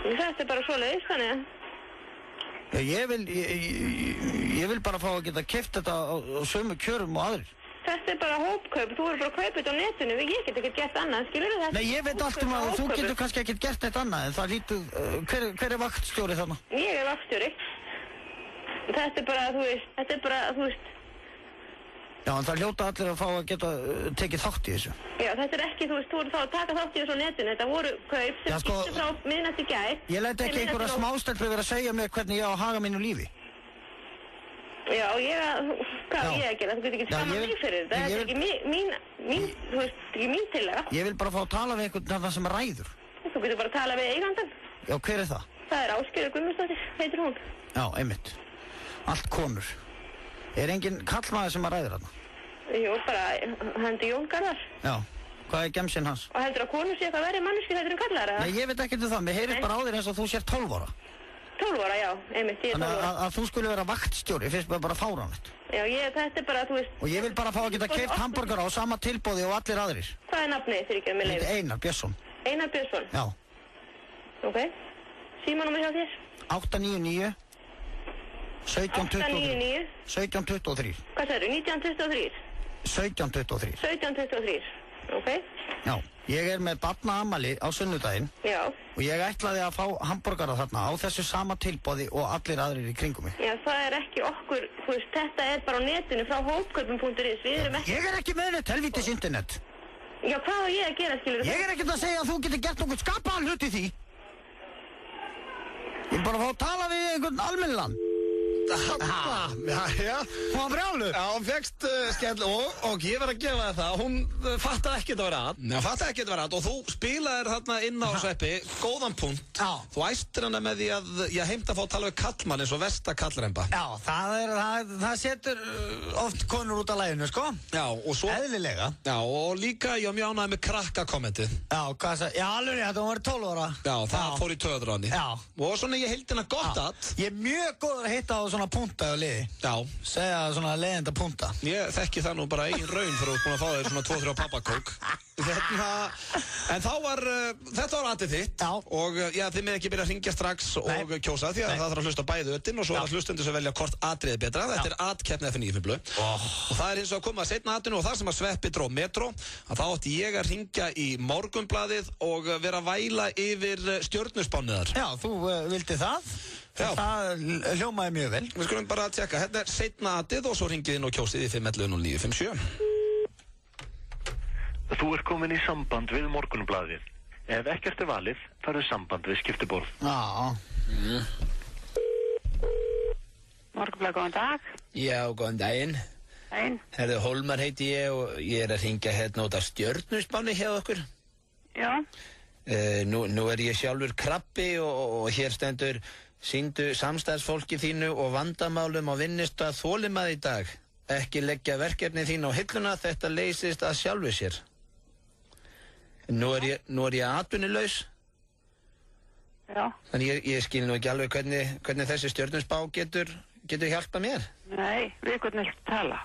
Þetta er bara svoleiðis, þannig að... Ég vil bara fá að geta keypt þetta á sömu kjörum og aðrir. Þetta er bara hópkaup, þú verður bara að kaupa þetta á netinu, ég get ekkert gert annað, skilur þetta? Nei, ég veit allt að þú getur kannski ekkert gert neitt annað, en það lítur, hver er vaktstjóri þarna? Ég er vaktstjóri. Þetta er bara, þú veist. Já, en það hljóta allir að fá að geta tekið þátt í þessu. Já, þetta er ekki, þú veist, þú voru þá að taka þátt í þessu á netinu, þetta voru kaup sem skipti frá miðnætti í gær. Ég læt ekki einhverja smástelpur vera að segja mér hvernig ég á að haga mínu lífi. Já, hvað á ég að gera? Þú getur ekki skamma mig fyrir þetta. Þetta er ekki þú veist, ekki mín tillaga. Ég vil bara fá að tala við einhvern þarna sem ræður. Þú getur bara að tala við eigandann. Já, hver er það? Það Ásgerður Guðmundsdóttir, heitir hún. Já, einmitt. Allt konur. Engin kallmaður sem að ræður þarna? Jú, bara, hann Jón Garðar. Já. Hvað gemsinn hans? Og heldur að konur sé eitthvað verið manneskir heldur en kallar, eða? Nei, ég veit ekkert það. Mér heyrist bara á þér eins og þú sér 12 ára. 12 ára, já, einmitt, ég 12 ára. Þannig að þú skulle vera vaktstjóri, finnst mér bara fáránlegt. Já, þetta bara, þú veist... Og ég vil bara fá að geta keypt hamborgara á sama tilboði og allir aðrir. Hvað nafnið fyrir ekki með leyfi? Einar Björnsson. Einar Björnsson? Já. Ok. Símanúmer hjá þér? 899 1723. 1723. Hvað sagðirðu, 1923? 1723. 1723, ok. Já, ég með barnaafmæli á sunnudaginn. Já. Og ég ætlaði að fá hamborgara þarna á þessu sama tilboði og allir aðrir í kringum mig. Já, það ekki okkur, þú veist, þetta bara á netinu frá hópkaupum.is, við erum ekki... Ég ekki með þetta helvítis internet. Já, hvað á ég að gera, skilur? Ég ekkert að segja að þú getur gert nokkuð skapaðan hlut í því. Ég bara fá að tala við einhvern almennilegan. Já. Hún var brjálu. Já, hún fegst skell og ég verð að gefa það. Hún fattaði ekki að vera að. Já, fattaði ekki að vera að. Og þú spilaðir þarna inn á Sveppi, góðan punkt. Já. Þú æstir hana með því að ég heimta að fá að tala við kallmann eins og versta kallremba. Já, það setur oft konur út af læginu, sko. Já, og svo... Eðlilega. Já, og líka ég var mjög ánægð með krakkakommentið. Já, hvað sagði? Já, alveg, þetta var 12 ára. Já, það fór í töður á henni. Já. Og svona ég hildi hana gott að. Ég er mjög góður að hitta á svona punta á liði. Já. Segja svona leiðenda punta. Ég þekki það nú bara eigin raun fyrir að búin að fá þér svona 2-3 pappakók. En þá þetta var aðið þitt. Já. Og já, þið með ekki byrja að hringja strax og kjósa því að það þarf að hlusta bæði öllin og svo það hlustendur sem velja hvort atriðið betra. Þetta aðkeppni F95 Blu. Og það hins og að koma að seinna atrinu og það sem að Sveppi dró metro, að þá átti ég að hringja í Morgunblaðið og vera að væla yfir stjörnuspánniðar. Já, þú vildi það. Já. Það hljómaði mjög vel. Við skulum bara tjekka, hérna seinna atrið og svo hringið inn og kjósið í 511-0957. Þú komin í samband við Morgunblaðið. Ef ekkert valið, farðu samband við skiptiborð. Já. Morgunblaðið, góðan dag. Já, góðan daginn. Daginn. Herðu, Hólmar heiti ég og ég að hringja hérna út af stjörnuspáni hjá okkur. Já. Nú ég sjálfur krabbi og hér stendur: sýndu samstæðsfólki þínu og vandamálum á vinnustað þolinmæði í dag. Ekki leggja verkefni þín á hilluna, þetta leysist að sjálfu sér. Nú er ég atvinnulaus. Já. Þannig ég skil nú ekki alveg hvernig þessi stjörnuspá getur hjálpað mér. Nei, við hvernig ekki tala.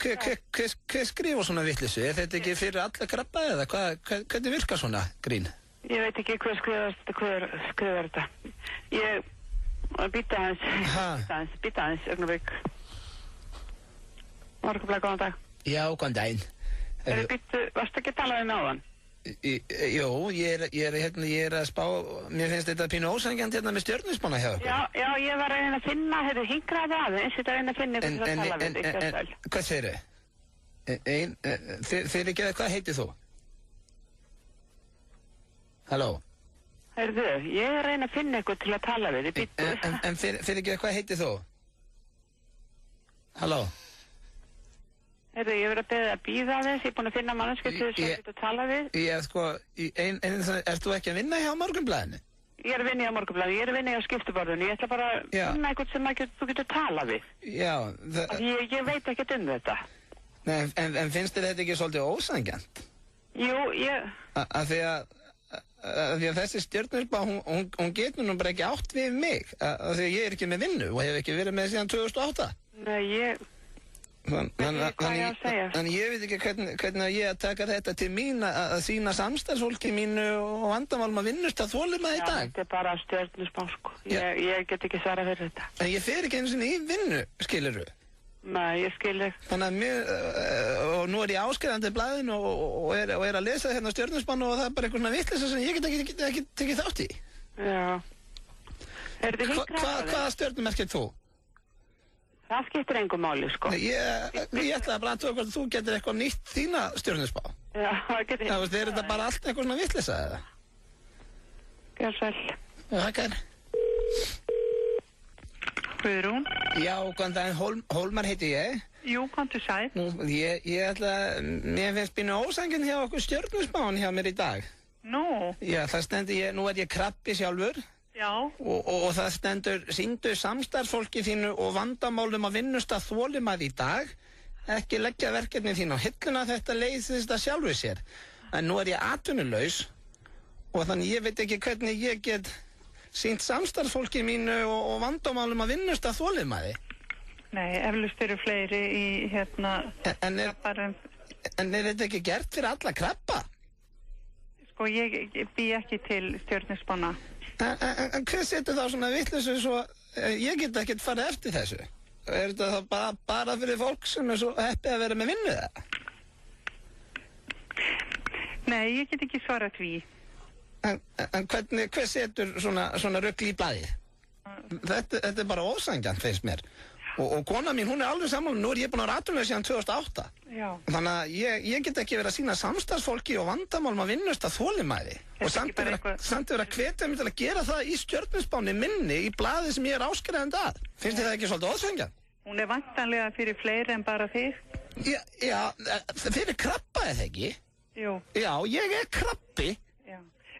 Hver skrifa svona vitleysu? Er þetta ekki fyrir alla krabba eða hvernig virkar svona grín? Ég veit ekki hver skrifar þetta. Ég býta aðeins, augnablik. Morgunblaðið, góðan dag. Já, góðan daginn. Varstu ekki að tala við mig áðan? Jó, ég er að spá, mér finnst þetta pínu ósangjant hérna með stjörnuspána hjá okkur. Já, ég var að reyna að finna, hingraði aðeins, þetta að reyna að finna ykkur til að tala við þig. Hvað segir þau? Fyrirgeðu, hvað heitir þú? Halló? Heyrðu, ég er að reyna að finna ykkur til að tala við þig, býttu. En fyrirgeðu, hvað heitir þú? Halló? Heyrðu, ég verið að beða að býða þess, ég er búin að finna mannsku til þess að geta að tala við. Ert þú ekki að vinna hjá Morgunblaðinu? Ég er að vinna hjá Morgunblaðinu, ég er að vinna hjá skiptiborðinu, ég ætla bara að finna eitthvað sem þú getur að tala við. Já. Ég veit ekkert þetta. Nei, en finnst þér þetta ekki svolítið ósangjant? Jú, Af því að þessi stjörnuspá, hún getur nú bara ekki átt við mig, af því að ég er ekki með vinnu og hef ekki verið með síðan 2008. Nei, Þannig ég veit ekki hvernig ég að taka þetta til mín að sína samstarfsfólki mínu og vandamálum að vinnust að þolum að í dag. Já, þetta er bara stjörnuspá, sko. Ég get ekki svara fyrir þetta. En ég fer ekki eins og í vinnu, skilurðu? Nei, ég skilur. Þannig að og nú er ég áskrifandi blaðinu og er að lesa hérna stjörnuspánu og það er bara eitthvað svona vitleysa sem ég get ekki tekið þátt í. Já. Hvaða stjörnumerki er þú? Það skiptir engum máli, sko. Ég ætlaði bara að tóka að þú getur eitthvað nýtt þína stjörnuspá. Já, það getur ég. Það er þetta bara allt eitthvað svona vitleysa, eða? Gjör svo vel. Já, hækkar. Guðrún. Já, góðan daginn, Hólmar heiti ég. Jú, komdu sæl. Ég ætla, mér finnst býnu ósangin hjá okkur stjörnuspán hjá mér í dag. Nú? Já, það stendur nú ég krabbi sjálfur. Já. Og það stendur, sýndu samstarfsfólki þínu og vandamálum að vinnustað þolinmæði í dag. Ekki leggja verkefni þín á hilluna, þetta leysist að sjálfu sér. En nú ég atvinnulaus og þannig ég veit ekki hvernig ég get sýnt samstarfsfólki mínu og vandamálum að vinnustað þolinmæði. Nei, eflaust eru fleiri í En er þetta ekki gert fyrir alla krabba? Sko, ég bý ekki til stjörnuspána. En hver setur þá svona vitleysu svo ég get ekkert farið eftir þessu? Er þetta þá bara fyrir fólk sem svo heppið að vera með vinnu það? Nei, ég get ekki svarað því. En hver setur svona rugl í blaðið? Þetta bara ósanngjarnt, finnst mér. Og kona mín, hún alveg sammála, nú ég búin að vera atvinnulaus síðan 2008. Já. Þannig að ég get ekki verið að sýna samstarfsfólki og vandamálum að vinnustað þolinmæði. Og samt vera að hvetja mig til að gera það í stjörnuspáni minni, í blaði sem ég er áskrifandi að. Finnst þið það ekki svolítið ósanngjarnt? Hún væntanlega fyrir fleiri en bara þig. Já, fyrir krabba eða ekki? Jú. Já, ég krabbi.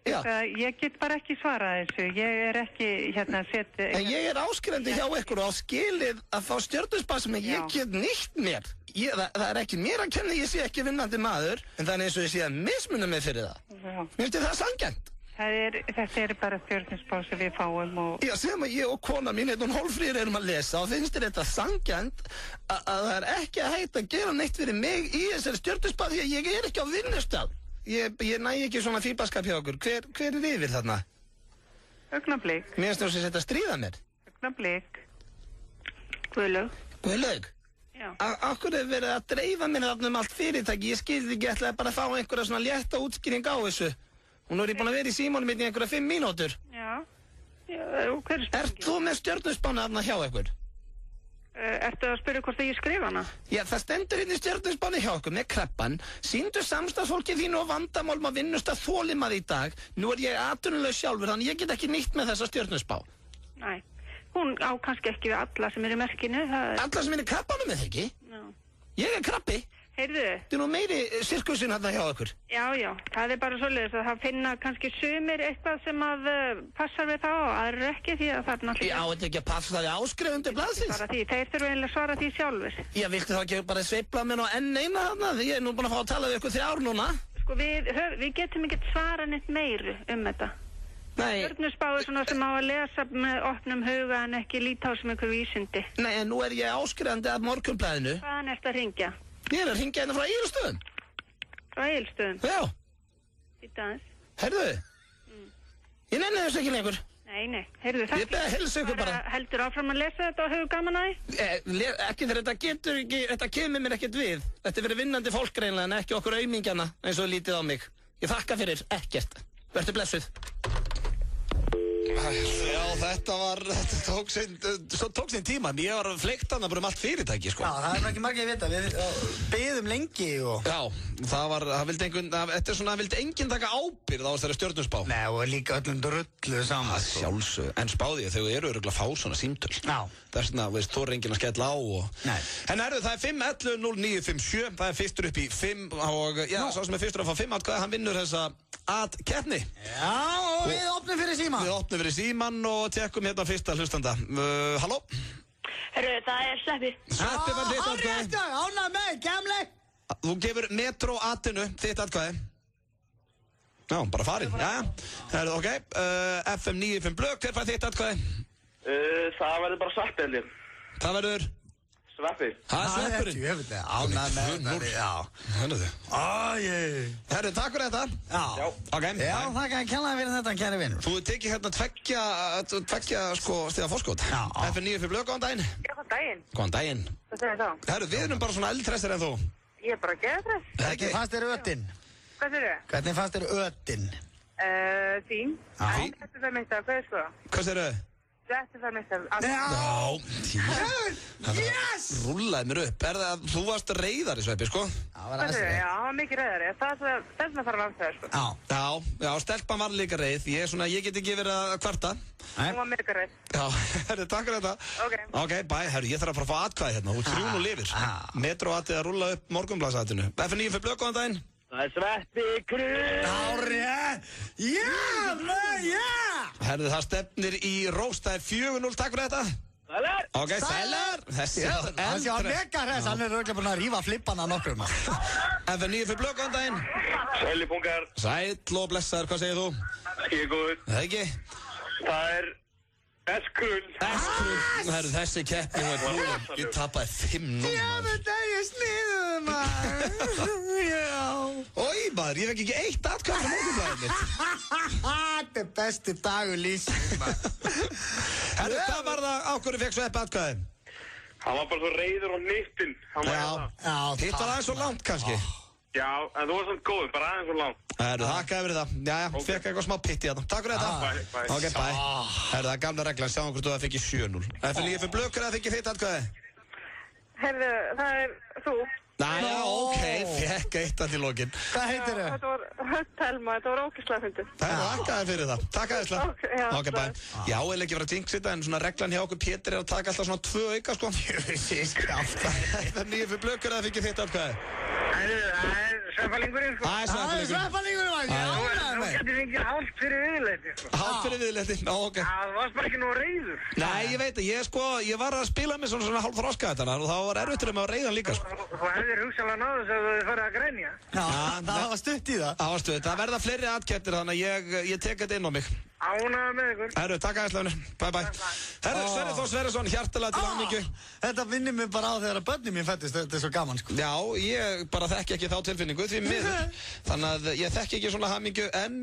Ég get bara ekki svarað þessu. Ég ekki En ég áskrifandi hjá ykkur og á skilið að fá stjörnuspá sem ég get nýtt mér. Það ekki mér að kenna, ég sé ekki vinnandi maður, en þannig eins og ég sé að mismuna mig fyrir það. Já. Finnst þið það sanngjarnt? Þetta bara stjörnuspá sem við fáum og... Já, sem að ég og kona mín, hún Hólfríður, erum að lesa og finnst þér þetta sanngjarnt að það ekki að hægt að gera neitt fyrir mig í þessari stjörnuspá því að ég ekki á vinnustað. Ég næ ekki svona fíbaskap hjá okkur. Hver er yfir þarna? Augnablik. Mér finnst þú að stríða mér. Augnablik. Guðlaug. Guðlaug? Já. Akkur er verið að dreifa mér þarna allt fyrirtæki. Ég skilði ekki, ætlaði bara að fá einhverja svona létta útskýring á þessu. Og nú ég búin að vera í símanum mitt í einhverja 5 mínútur. Já. Hver er Ert þú með stjörnuspána þarna hjá ykkur? Ertu að spyrja hvort ég skrifa hana? Já, það stendur í stjörnuspáni hjá okkur með krabban. Sýndu samstarfsfólki þínu og vandamálum að vinnustað þolinmæði í dag. Nú ég atvinnulaus sjálfur, þannig ég get ekki nýtt með þessa stjörnuspá. Nei, hún á kannski ekki við alla sem eru í merkinu. Alla sem eru í krabbanum eða ekki? Já. Ég krabbi. Heyrðu. Þetta nú meiri sirkusin hérna hjá okkur. Já, það bara svoleiðis að það finna kannski sumir eitthvað sem að passar við þá og aðrir ekki því að það er náttúrulega... Já, þetta ekki að passa það í áskrifundu blaðsins. Bara því, þeir þurfa eiginlega að svara því sjálfur. Já, viltu þá ekki bara sveifla mér á enn eina þarna? Því ég er nú búin að fá að tala við ykkur 3 ár núna. Sko, við getum ekki svara neitt meiru þetta. Nei. Stjörnuspáir svona sem á að lesa með opnum huga en ekki líta á sem einhver vísindi. Nei, en nú ég áskrifandi af Morgunblaðinu. Hvaðan ertu að hringja? Ég er að hringja hérna frá Egilsstöðum. Frá Egilsstöðum? Já. Býta aðeins. Heyrðu, ég nenni þessu ekki lengur. Nei, heyrðu það. Ég beði að helsa ykkur bara. Heldur áfram að lesa þetta og hefur gaman að því? Ekki þegar þetta kemur mér ekkert við. Þetta verið vinnandi fólk greinlega en ekki okkur aumingjana eins og lítið á mig. Ég þakka fyrir ekkert. Vertu blessuð. Já, þetta tók sinn tíma. Ég var fleikt hana bara allt fyrirtæki, sko. Já, það ekki margir að vita. Við beðum lengi og... Já, það vildi enginn taka ábyrgð á þessari stjörnuspá. Nei, og líka öllum drullu saman. Það sjálfsög. En spáði þau eru örugglega að fá svona símtöl. Já. Þess vegna, þú er enginn að skella á og... Nei. En það er 511-0957. Það er fyrstur upp í 5 og... Já, sá sem er fyrstur að fá 5 atkvæði, hann vinnur þessa keppni. Já, og við opnum fyrir síman. Við opnum fyrir síman og tekum hérna fyrsta hlustanda. Halló? Herru, það er Sveppi. Sveppi var þitt atkvæði. Ánægð með, kemli. Þú gefur Metro Atinu þitt atkvæði. Já, bara farin. Já, það ok. FM 95 Blöð, hver fær þitt atkvæði? Það verður bara Sveppi, held ég. Það verður? Sveppi. Það er Sveppurinn. Ánægð með þetta, já. Hörðu þið. Herru, takk fyrir þetta. Já. Ok. Já, það kann kella fyrir þetta, kæri vinnur. Þú tekið hérna tveggja stiga forskot. Já. FM 95 Blöð, góðan daginn. Já, góðan daginn. Góðan daginn. Hvað segir þá? Herru, við erum bara svona eldhressir en þú. Ég er bara geðhress. Hvernig fannst þér ötin? Hvað segir þau? Hvernig fannst þér ötin? Fín. Þetta er meistar, hvað er sko? Hvað segir þau? Þetta er meistar. Yes! Rúllaði mér upp. Er það að þú varst reyðari, Sveppi, sko? Hvað segir þau? Já, það var mikið reyðari. Þess að fara langt sko. Já, stelpan var líka reyð. Ég get ekki verið að kvarta. Hún var mega reyð. Já, herru, takk fyrir þetta. Ok, bæ, herru, ég þarf að fara að fá atkvæði hérna. Þú 3 nú lifir. Metro atið að rúlla upp Morgunblaðsatinu. FM 95 Blöð, góðan daginn. Það er Sveppi Krull. Hárið. Já. Herðu, það stefnir í rós. Það er 4-0, takk fyrir þetta. Sælar. Ok, Sælar. Þessi var Það sé hann mega hress, hann er örugglega búinn að rífa flippana nokkrum. FN9 fyrir Blöð, góðan daginn. Sæli pungar. Sæll og blessaður, hvað segir þú? Ég er góður. Það ekki? Það er S-Krull. S-Krull. Herru, þessi keppni var búin. Ég tapaði 5-0. Þetta er sniðum, maður. Já. Ói, maður, ég fekk ekki eitt atkvæði frá Morgunblaðið mitt. Þetta er besti dagur lífsins, maður. Herru, hvað var það á hverju fekk Sveppi atkvæði? Hann var bara svo reiður og nippinn. Hitt var aðeins svo langt, kannski. Já, en þú var svona góður, bara aðeins svo langt. Herru, þakkaði fyrir það. Jæja, fekk eitthvað smá pitt í þetta. Takk fyrir þetta. Bye. Ok, bye. Herru, það er gamla reglan, sjáum hvort þú það fekk 7-0. FN9 fyrir Blöð, hvernig það fekk þitt atkvæði? Herðu, það er þú. Næja, ok, fekk eitt að til lokin. Hvað heitir þau? Þetta var Telma, þetta var ógeðslega fyndið. Þakkaði fyrir það. Takk aðeinslega. Ok, bye. bless. Já, ég vil ekki vera að jinxa þetta, en svona reglan hjá okkur Pétur er að taka alltaf svona 2 auka, sko. FN9 fyrir Blöð, hvernig það fekk þitt atkvæði? Það er sveppalingurinn, sko. Það er sveppalingurinn, maður. Þú getur fengið hálft fyrir viðleiti, sko. Hálft fyrir viðleiti, ok. Það varst bara ekki nú reiður. Nei, ég veit það, ég var að spila með svona hálf þroska þetta og þá var erfitt með að reiðan líka, sko. Þú hefðir hugsalega náðu þess að þú farið að grænja. Já, það var stutt í það. Það var stutt, það verða fleiri atkettir þannig að ég tek þetta inn á mig. Ánægður með ykkur. Herru, takk aðeins, bye. Herru, Sverrir Þór Sverrisson, hjartalega til hamingju. Þetta minnir mig bara á þegar að börnum mín fættist, þetta er svo gaman, sko. Já, ég bara þekki ekki þá tilfinningu því miður. Þannig að ég þekki ekki svona hamingju, en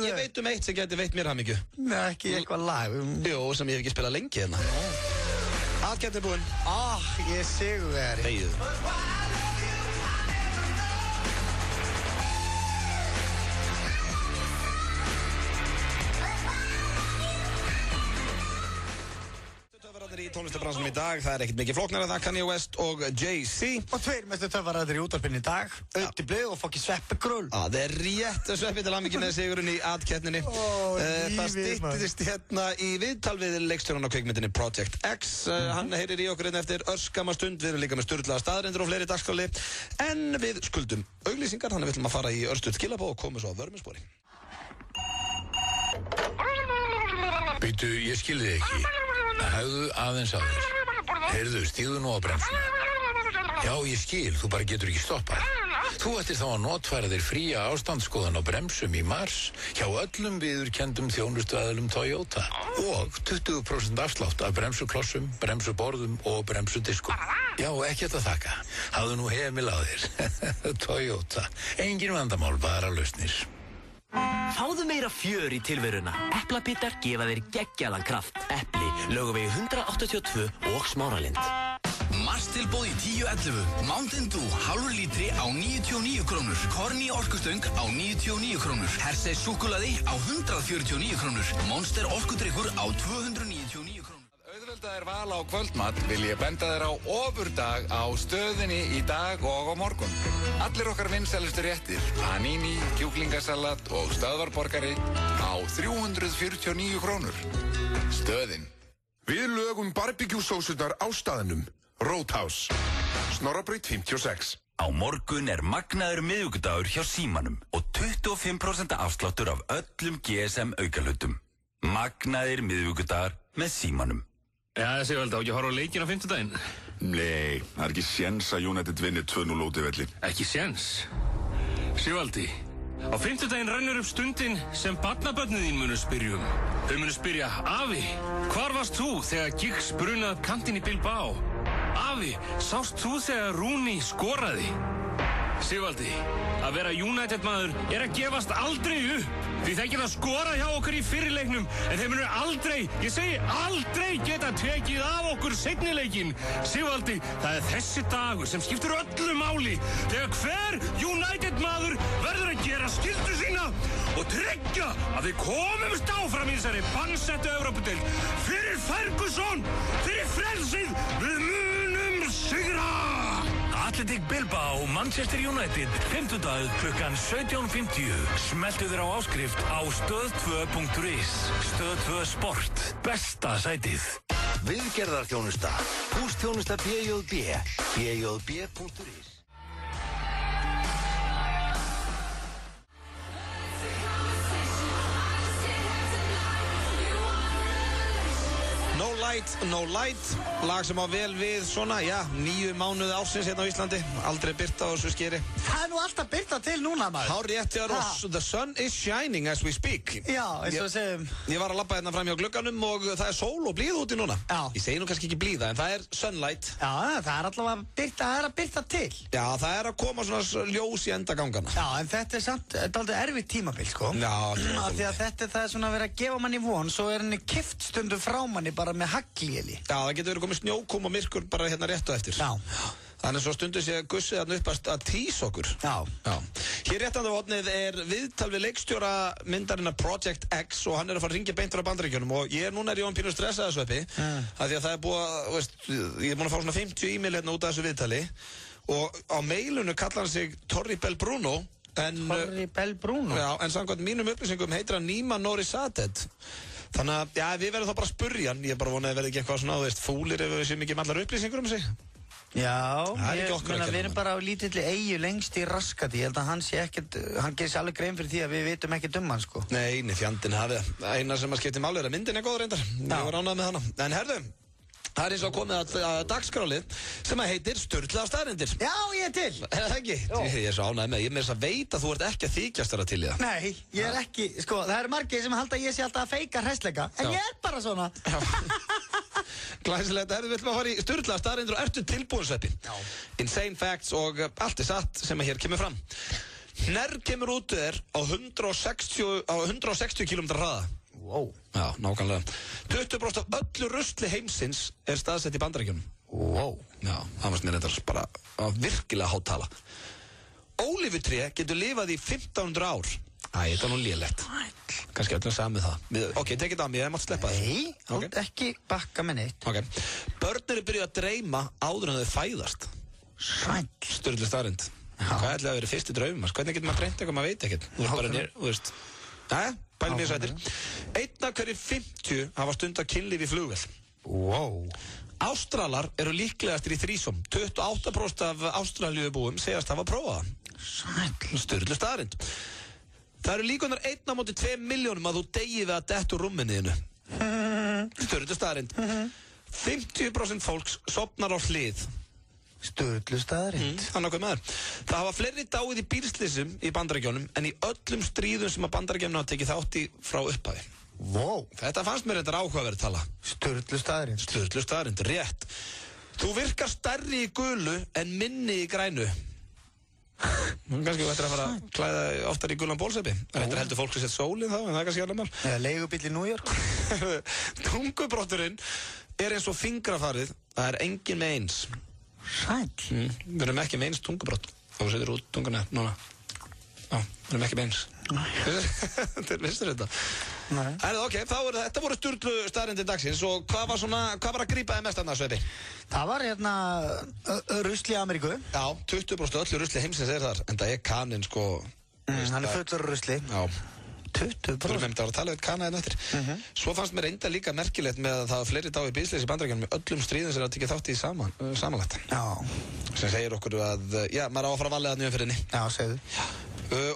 ég veit um eitt sem geti veitt mér hamingju. Nei, ekki eitthvað lag. Jú, sem ég hef ekki spilað lengi hérna. Atkettir búinn. Ég er sigurvegari. Þegið. Í tónlistarbransunum í dag, það er ekkert mikið flóknara það, Kanye West og Jay-Z. Og 2 mestu töffaræðir í útvarpinu í dag, Ötti Blöð og fokki Sveppi Krull. Það er rétt, Sveppi til hamingju með sigurinn í aðkeppninni. Það styttist hérna í viðtal við leikstjóran á kvikmyndinni Project X. Hann heyrir í okkur eftir örskama stund, við erum líka með sturlaða staðreyndir og fleiri dagskáli. En við skuldum auglýsingar, þannig við ætlum að fara í örstuð skilabóð og komum svo á vörminspori. Býtu, ég skilði þig ekki. Hægðu aðeins á þér. Heyrðu, stíðu nú á bremsuna. Já, ég skil, þú bara getur ekki stoppað. Þú ættir þá að notfæra þér fría ástandsskoðun á bremsum í mars hjá öllum viðurkenndum þjónustuaðilum Toyota og 20% afslátt af bremsuklossum, bremsuborðum og bremsudiskum. Já, ekkert að þakka. Hafðu nú hemil á þér. Toyota. Engin vandamál, bara lausnir. Fáðu meira fjör í tilveruna. Eplapittar gefa þér geggjaðan kraft. Epli, Laugavegi 182 og Smáralind. Marstilboð í 10.11. Mountain Dew, hálfur lítri á 99 krónur. Korni orkustöng á 99 krónur. Hershey súkkulaði á 149 krónur. Monster orkudrykkur á 299 krónur. Auðvelda er val á kvöldmatt vil ég benda þér á ofurdag á stöðinni í dag og á morgun. Allir okkar vinsælustu réttir, panini, kjúklingasalat og stöðvarborgari á 349 krónur. Stöðin. Við lögum barbecue-sósurnar á staðnum. Roadhouse. Snorrabraut 56. Á morgun er magnaður miðvikudagur hjá Símanum og 25% afsláttur af öllum GSM aukalutum. Magnaðir miðvikudagar með Símanum. Já, Sigvaldi, á ekki að horfa á leikinn á 5. daginn? Nei, það er ekki séns að United vinni 2-0 út í velli. Ekki séns? Sigvaldi, á 5. daginn rennur upp stundin sem barnabörnin þín munu spyrja um. Þau munu spyrja, afi, hvar varst þú þegar Giggs brunaði upp kantinn í Bilbao? Afi, sást þú þegar Rooney skoraði? Sigvaldi, að vera United maður er að gefast aldrei upp. Því þeir geta skorað hjá okkur í fyrirleiknum, en þeir munu aldrei, ég segi aldrei geta tekið af okkur seinnileikinn. Sigvaldi, það er þessi dagur sem skiptir öllu máli. Þegar hver United maður verður að gera skyldu sína og tryggja að við komumst áfram í þessari bannsettu Evrópudeild. Fyrir Ferguson, fyrir frelsið, við munum sigra! Athletic Bilbao, Manchester United, 5. dag klukkan 17:50. Smeltu þér á áskrift á stöð2.is. Stöð 2 Sport. Besta sætið. Viðgerðarþjónusta. Húsþjónusta BJB. BJB.is. White, No Light, lag sem á vel við svona, 9 mánuði ársins hérna á Íslandi, aldrei byrta á þessu skeri. Það nú alltaf byrta til núna, maður. Hár rétt hjá og the sun is shining as we speak. Já, eins og segjum. Ég var að labba hérna fram hjá glugganum og það er sól og blíð úti núna. Já. Ég segi nú kannski ekki blíða, en það er sunlight. Já, það er allavega að byrta til. Já, það er að koma svona ljós í endagangana. Já, en þetta er samt, þetta er aldrei erfitt tímabil, sko. Já. Því að það er svona verið að gefa manni von, svo er henni kift stundum frá manni bara með haglíli. Já, það getur verið komið snjókum og myrkur bara hérna rétt og eftir. Já. Þannig svo stundu sé gussið þarna upp að tísa okkur. Já. Hér réttan á hornið er viðtal við leikstjóra myndarinnar Project X og hann er að fara að ringja beint frá Bandaríkjunum og núna er ég pínu stressaður sveppi af því að það er búið að, ég er búin að fá svona 50 e-mail hérna út af þessu viðtali og á mailinu kallar hann sig Torri Bell Bruno. Torri Bell Bruno? Já, en samkvæmt mínum upplýsingum heitir hann Nima Norisated. Þannig að, við verðum þá bara að spurja hann, ég bara vonaði að verði ekki eitthvað svona, fúlir ef við séum ekki með allar upplýsingur um sig. Já, við erum bara á lítilli eyju lengst í Raskati, ég held að hann gerir sér alveg grein fyrir því að við vitum ekki um hann, sko. Nei, fjandinn hafið það. Eina sem að skipti máli er að myndin er góð reyndar, ég var ánægð með hana. En herðu, það er eins og komið að dagskrálið sem að heitir Sturlaðar staðreyndir. Já, ég er til. Er það ekki? Ég er svo ánægð með, ég með þess að veit að þú ert ekki að þykjast þarna til í það. Nei, ég er ekki, sko, það eru margir sem halda að ég sé alltaf að feika hræsleika, en ég er bara svona. Glæsilegt, við ætlum að fara í Sturlaðar staðreyndir og ertu tilbúin sveppi. Já. Insane facts og allt er satt sem að hér kemur fram. Hnerr kemur út þér á 160 km hraða. Wow. Já, nákvæmlega. 20% af öllu rusli heimsins er staðsett í Bandaríkjunum. Wow. Já, það varst mér þetta bara virkilega hátt tala. Ólífutré getur lifað í 1500 ár. Þetta er nú lélegt. Kannski öllum samið það. Ok, tekið það að mér, ég mátt sleppa þessu. Nei, ekki bakka með neitt. Ok. Börn eru byrjuð að dreyma áður en þau fæðast. Sæll. Sturlu staðreynd. Hvað ætlaði að vera fyrsti draumum? Hvernig getur maður dreymt eitthvað, maður veit ekkert. Þú veist bara nýr, þú veist. Pælum ég sættir. 1 af hverju 50 hafa stund að kynlíf í flugvél. Wow. Ástralar eru líklegastir í þrísom. 28% af ástralíubúum segjast hafa prófað það. Sæll. Sturlu staðreynd. Það eru líkunar 1/2 milljónum að þú deyið við að detta úr rúmminniðinu. Sturlu staðreynd. 50% fólks sofnar á hlið. Sturlu staðreynd. Þannig okkur maður. Það hafa fleiri dáið í bílslysum í Bandaríkjunum en í öllum stríðum sem að Bandaríkjunum hafa tekið þátt í frá upphafi. Wow. Þetta fannst mér þetta áhugaverð tala. Sturlu staðreynd. Sturlu staðreynd, rétt. Þú virkar stærri í gulu en minni í grænu. Kannski þú ættir að fara að klæða oftar í gulan bólseppi. Þetta heldur fólk sem sett sólinn þá, en það er kannski alveg mál. Eða leigubíll í New York. Tungubrotturinn er eins og fingrafarið, það er engin með eins. Sæll. Við erum ekki með eins tungubrott. Þá setur út tunguna núna. Já, við erum ekki með eins. Þetta vistur þetta. Nei. Ok, þetta voru Sturlu staðreyndir dagsins og hvað var að grípa þið mest annars, Sveppi? Það var hérna rusli í Ameríku. Já, 20% öllu rusli heimsins er þar, en það er kaninn sko. Hann er fullur rusli. Já. 20%. Þú erum að tala um kana hérna eftir. Svo fannst mér enda líka merkilegt með að það var fleiri dáið bílslys í Bandaríkjunum með öllum stríðum sem það tekið þátt í samanlagt. Já. Sem segir okkur að, maður á að fara að valega nýjum fyrir henni. Já, segðu.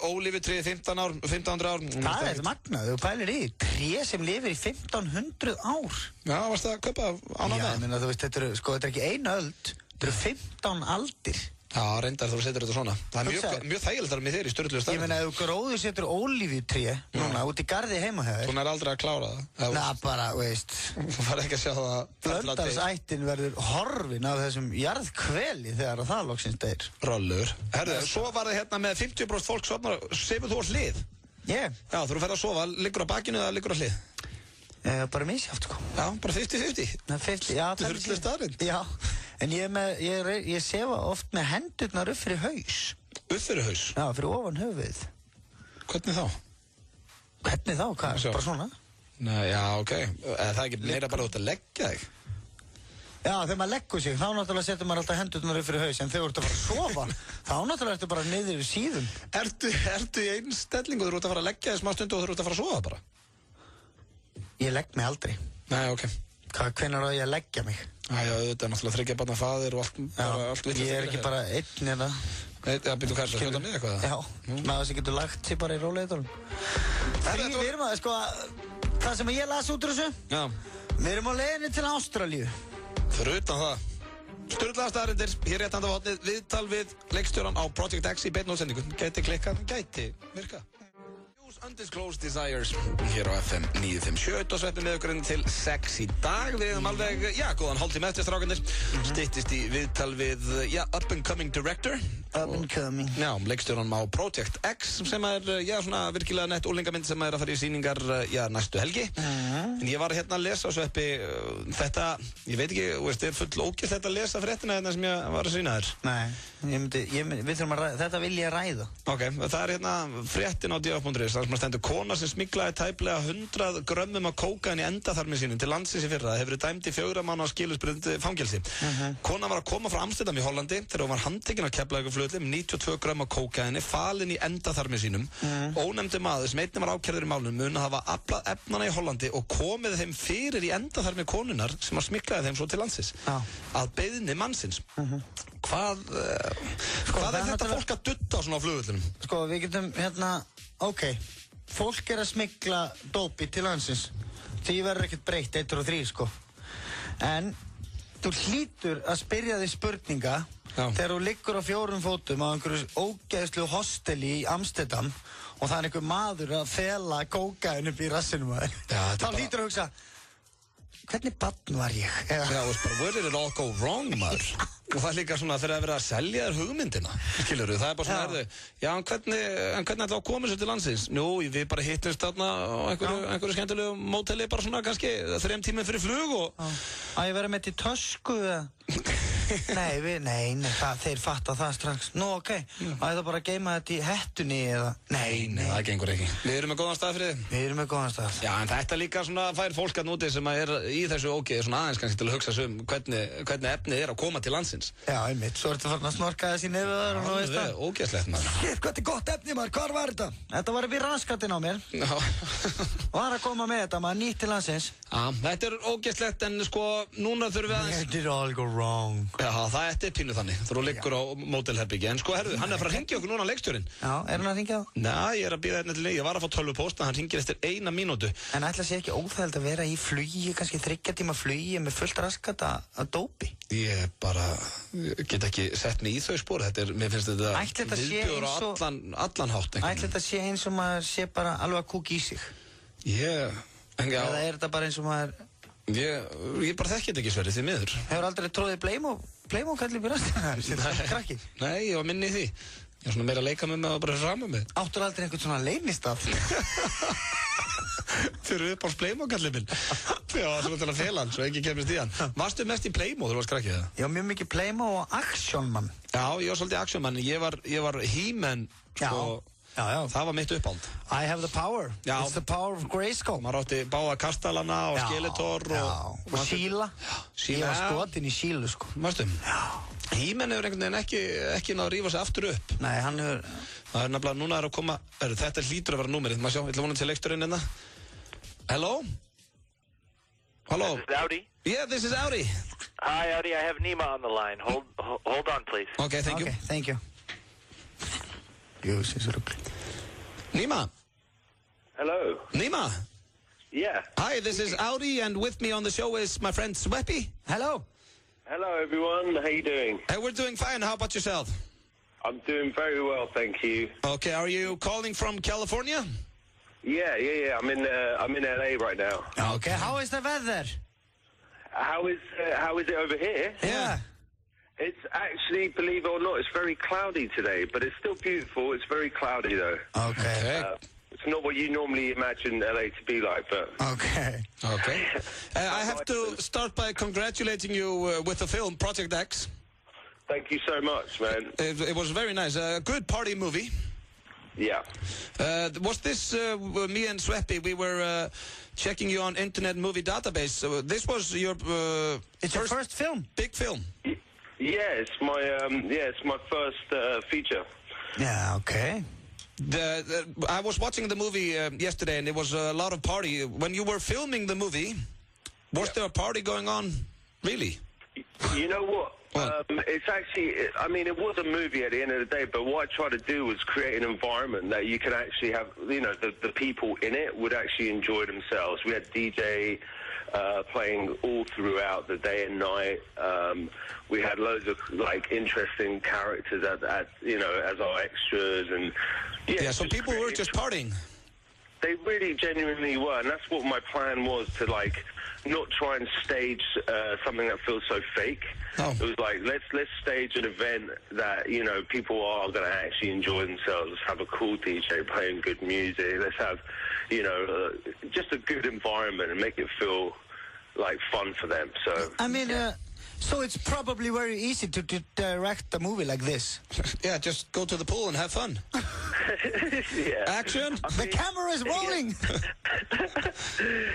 Ólífutré 1500 ár. Það er magnað, þú pælir í tré sem lifir í 1500 ár. Já, varst það að kaupa ána með? Já, ég minna, þú veist, þetta er ekki einu öld, þetta eru 15 aldir. Já, reyndar þú setur þetta svona. Það er mjög þægilegt að með þér í Sturlu staðreynd. Ég meina, ef þú gróður setur ólífutré núna út í garði heima hjá þér. Þú nær aldrei að klára það. Na, bara, veist. Þú fara ekki að sjá það. Blöndalsættin verður horfin af þessum jarðkveli þegar það loksins deyr. Rollur. Herðu, svo var það hérna með 50% fólk sofnar, sefur þú á hlið? Ég? Já, þú ferð að sofa, liggur á bakinu eða liggur á hlið? Bara misjátt, sko. Já, bara 50-50. 50, já. Sturlu staðreynd. Já. En ég sefa oft með hendurnar upp fyrir haus. Upp fyrir haus? Já, fyrir ofan höfuðið. Hvernig þá? Hvernig þá? Hvað? Bara svona? Nei, já, ok. Það er ekki meira bara út að leggja þig? Já, þegar maður leggur sig, þá náttúrulega setur maður alltaf hendurnar upp fyrir haus. En þegar þú ert að fara að sofa, þá náttúrulega ertu bara niður í síðum. Ertu í einn stellingu og þú ert að fara að leggja þig smá stundu og þú ert að fara að sofa bara? Ég legg mig aldrei. Nei, ok. Hvenær á ég að leggja mig? Já, þetta er náttúrulega 3 barna faðir og allt vitlaust. Ég er ekki bara einn hérna. Já, byrju hvað er það að skjóta með eitthvað? Já, maður sem getur lagt sig bara í róleitunum. Við erum að, sko, það sem ég las út úr þessu. Já. Við erum á leiðinni til Ástralíu. Fyrir utan það. Sturlaða staðarindir, hér rétt handa vatnið, viðtal við leikstjóran á Project X í beinni útsendingu. Gæti klikkað, gæti virka. Undisclosed Desires hér á FM 957 og sveppum meðugrinn til 6 í dag. Við hefum alveg, góðan hálftíma eftir strákanir. Styttist í viðtal við, up and coming director. Up and coming. Já, leikstjóran á Project X sem svona virkilega nett úlingamind sem að fara í sýningar, næstu helgi. En ég var hérna að lesa á sveppi þetta, ég veit ekki, er full ógilt þetta að lesa fréttina hérna sem ég var að sýna þér? Nei, við þurfum að ræða, þetta vil ég ræða. Ok, það hérna fréttin á df.is, þar sem að stendur kona sem smyglaði tæplega 100 grömmum af kókaín í endaþarmi sínum til landsins í fyrra. Það hefur verið dæmd í 4 mánaða skilorðsbundið fangelsi. Konan var að koma frá Amsterdam í Hollandi þegar hún var handtekin á Keflavíkurflugvelli með 92 grömm af kókaíni falin í endaþarmi sínum. Ónefndur maður sem einnig var ákærður í málinu mun að hafa aflað efnana í Hollandi og komið þeim fyrir í endaþarmi konunnar sem að smyglaði þeim svo til landsins. Að beiðni mannsins. Hvað er þetta fólk að dutta á svona á flugvellinum? Sko, við getum fólk að smygla dópi til landsins. Því verður ekkert breytt 1 og 3, sko. En þú hlýtur að spyrja þig spurninga þegar þú liggur á 4 fótum á einhverju ógeðslu hosteli í Amsterdam og það einhver maður að fela kókaín upp í rassinum að þér. Þá hlýtur að hugsa, hvernig barn var ég? Where did it all go wrong, maður? Og það er líka svona þegar það verið að selja þér hugmyndina, skilurðu, það er bara svona en hvernig ætla að koma sér til landsins? Nú, við bara hittumst þarna á einhverju skemmtilegu móteli bara svona kannski 3 tímum fyrir flug og... Að ég verið með þetta í tösku eða? Nei, þeir fatta það strax. Nú, ok, að það bara geima þetta í hettunni eða? Nei, það gengur ekki. Við erum með góðan stað fyrir þið. Við erum með góðan stað. Já, en þetta líka svona fær fólk að núti sem er í þessu ógeði svona aðeins kannski til að hugsa um hvernig efnið er að koma til landsins. Já, einmitt, svo ertu farin að snorka þessi nefið þar og nú veist það. Ógeðslegt, maður. Shit, hvað er gott efni, maður, hvar var þetta? Þetta var upp í raskatinn á mér. Já. Var að koma með þetta, maður, nýtt til landsins. Já, þetta er ógeðslegt en sko, núna þurfum við aðeins... Where did all go wrong? Já, það er pínu þannig, þú liggur á mótelherbyggi. En sko, herðu, hann er að fara að hringja okkur núna leikstjórinn. Já, er hann að hringja á? Nei, ég er að bíða hérna til ég var að fá tölvupóst, hann hringir eftir 1 mínútu. En ætla sé ekki óþægild að vera í flugi, kannski 3 tíma flugi með fullt raskat að dópi? Ég bara get ekki sett mig í þau spor. Mér finnst þetta viðbjóður á allan hátt. Ætla þetta sé eins og maður sé bara alveg að kúka í sig? Eða er þetta bara eins og maður... Ég bara þekki þetta ekki Sverri, því miður. Hefur aldrei tróðið Playmo kallið byrjast? Krakki? Nei, ég var minni í því. Ég var svona meira að leika með mig og bara rama með. Áttur aldrei einhvern svona leynistaf? Fyrir upp á Playmo kallið minn. Já, svona til að fela hann, svo ekki kemist í hann. Varstu mest í Playmo þegar þú varst krakkið það? Já, mjög mikið Playmo og Actionman. Já, ég var svolítið Actionman. Ég var He-Man, sko. Já, það var mitt uppáld. I have the power. It's the power of Grayskull. Maður átti báða kastalana og Skeletor og Sheila. Ég var skotinn í Sheila, sko. Varstu? Já. He-Man hefur einhvern veginn ekki náðu að rífa sig aftur upp. Nei, hann hefur... Það er nefnilega, núna að koma... Þetta hlýtur að vera númerið. Maður sjá, ég ætla að vona til leiksturinn hérna. Hello? Hello? This is Audi. Yeah, this is Audi. Hi, Audi. I have Nima on the line. Hold on, please. Okay, thank you. Okay, thank you. Nima. Hello. Nima. Yeah. Hi, this is Audi, and with me on the show is my friend Sweppy. Hello. Hello, everyone. How you doing? Hey, we're doing fine. How about yourself? I'm doing very well, thank you. Okay, are you calling from California? Yeah. I'm in LA right now. Okay. How is the weather? How is it over here? Yeah. It's actually, believe it or not, it's very cloudy today, but it's still beautiful. It's very cloudy, though. Okay. It's not what you normally imagine LA to be like, but... Okay. I have to start by congratulating you with the film Project X. Thank you so much, man. It was very nice. A good party movie. Yeah. Was this me and Sweppy? We were checking you on Internet Movie Database. This was your it's your first film? Big film. Yeah, it's my first feature. Yeah, okay. I was watching the movie yesterday, and it was a lot of party. When you were filming the movie, was there a party going on? Really? You know what? It's actually, I mean, it was a movie at the end of the day, but what I tried to do was create an environment that you can actually have, you know, the people in it would actually enjoy themselves. We had DJ playing all throughout the day and night. We had loads of like interesting characters at you know, as our extras, and so people were just partying. They really genuinely were, and that's what my plan was, to like not try and stage something that feels so fake. It was like, let's stage an event that, you know, people are going to actually enjoy themselves. Let's have a cool DJ playing good music. Let's have, you know, just a good environment and make it feel like fun for them. So I mean, so it's probably very easy to direct a movie like this. Yeah, just go to the pool and have fun. Action! The camera is rolling.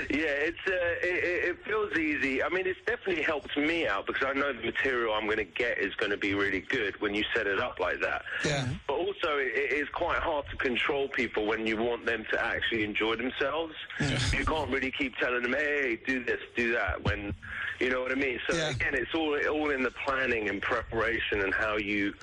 It feels easy. I mean, it's definitely helped me out because I know the material I'm going to get is going to be really good when you set it up like that. Yeah. But also, it is quite hard to control people when you want them to actually enjoy themselves. You can't really keep telling them, hey, do this, do that, when, you know what I mean? So again, it's all in the planning and preparation and how you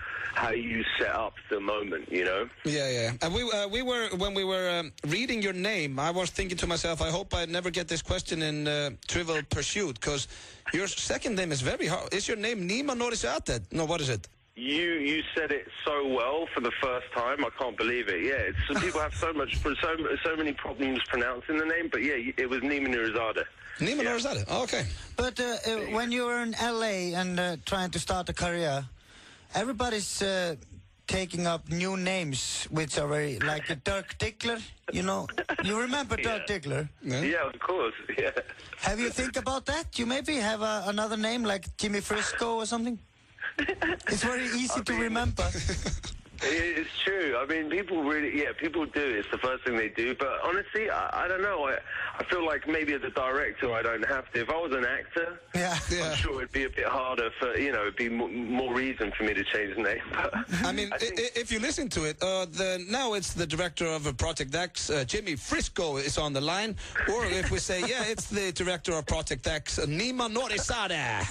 set up the moment, you know? Yeah. And we were when we were reading your name, I was thinking to myself, I hope I never get this question in Trivial Pursuit, because your second name is very hard. Is your name Nima Norisate? No, what is it? You said it so well for the first time. I can't believe it. Yeah, some people have so many problems pronouncing the name, but yeah, it was Nima Nourizadeh. Nima Nourizadeh. Oh, okay. But when you were in LA and trying to start a career, everybody's taking up new names, which are very, like Dirk Diggler, you know. You remember Dirk Diggler? Yeah, of course, yeah. Have you think about that? You maybe have another name, like Jimmy Frisco or something? It's very easy to remember. It's true. I mean, people really, people do. It's the first thing they do. But honestly, I don't know. I feel like maybe as a director, I don't have to. If I was an actor, I'm sure it'd be a bit harder for, you know, it'd be more reason for me to change the name. I mean, if you listen to it, now it's the director of Project X, Jimmy Frisco, is on the line. Or if we say, it's the director of Project X, Nima Nourizadeh.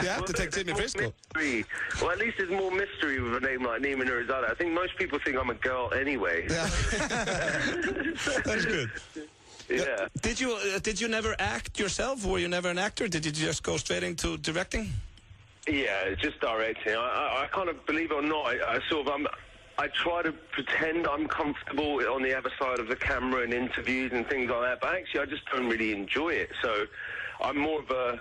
You have to take Jimmy Frisco. Mystery. Well, at least there's more mystery with a name like Nima Nourizadeh. I think most people think I'm a girl anyway. Yeah. That's good. Yeah. Did you never act yourself? Were you never an actor? Did you just go straight into directing? Yeah, just directing. I kind of, believe it or not, I try to pretend I'm comfortable on the other side of the camera in interviews and things like that, but actually I just don't really enjoy it. So I'm more of a,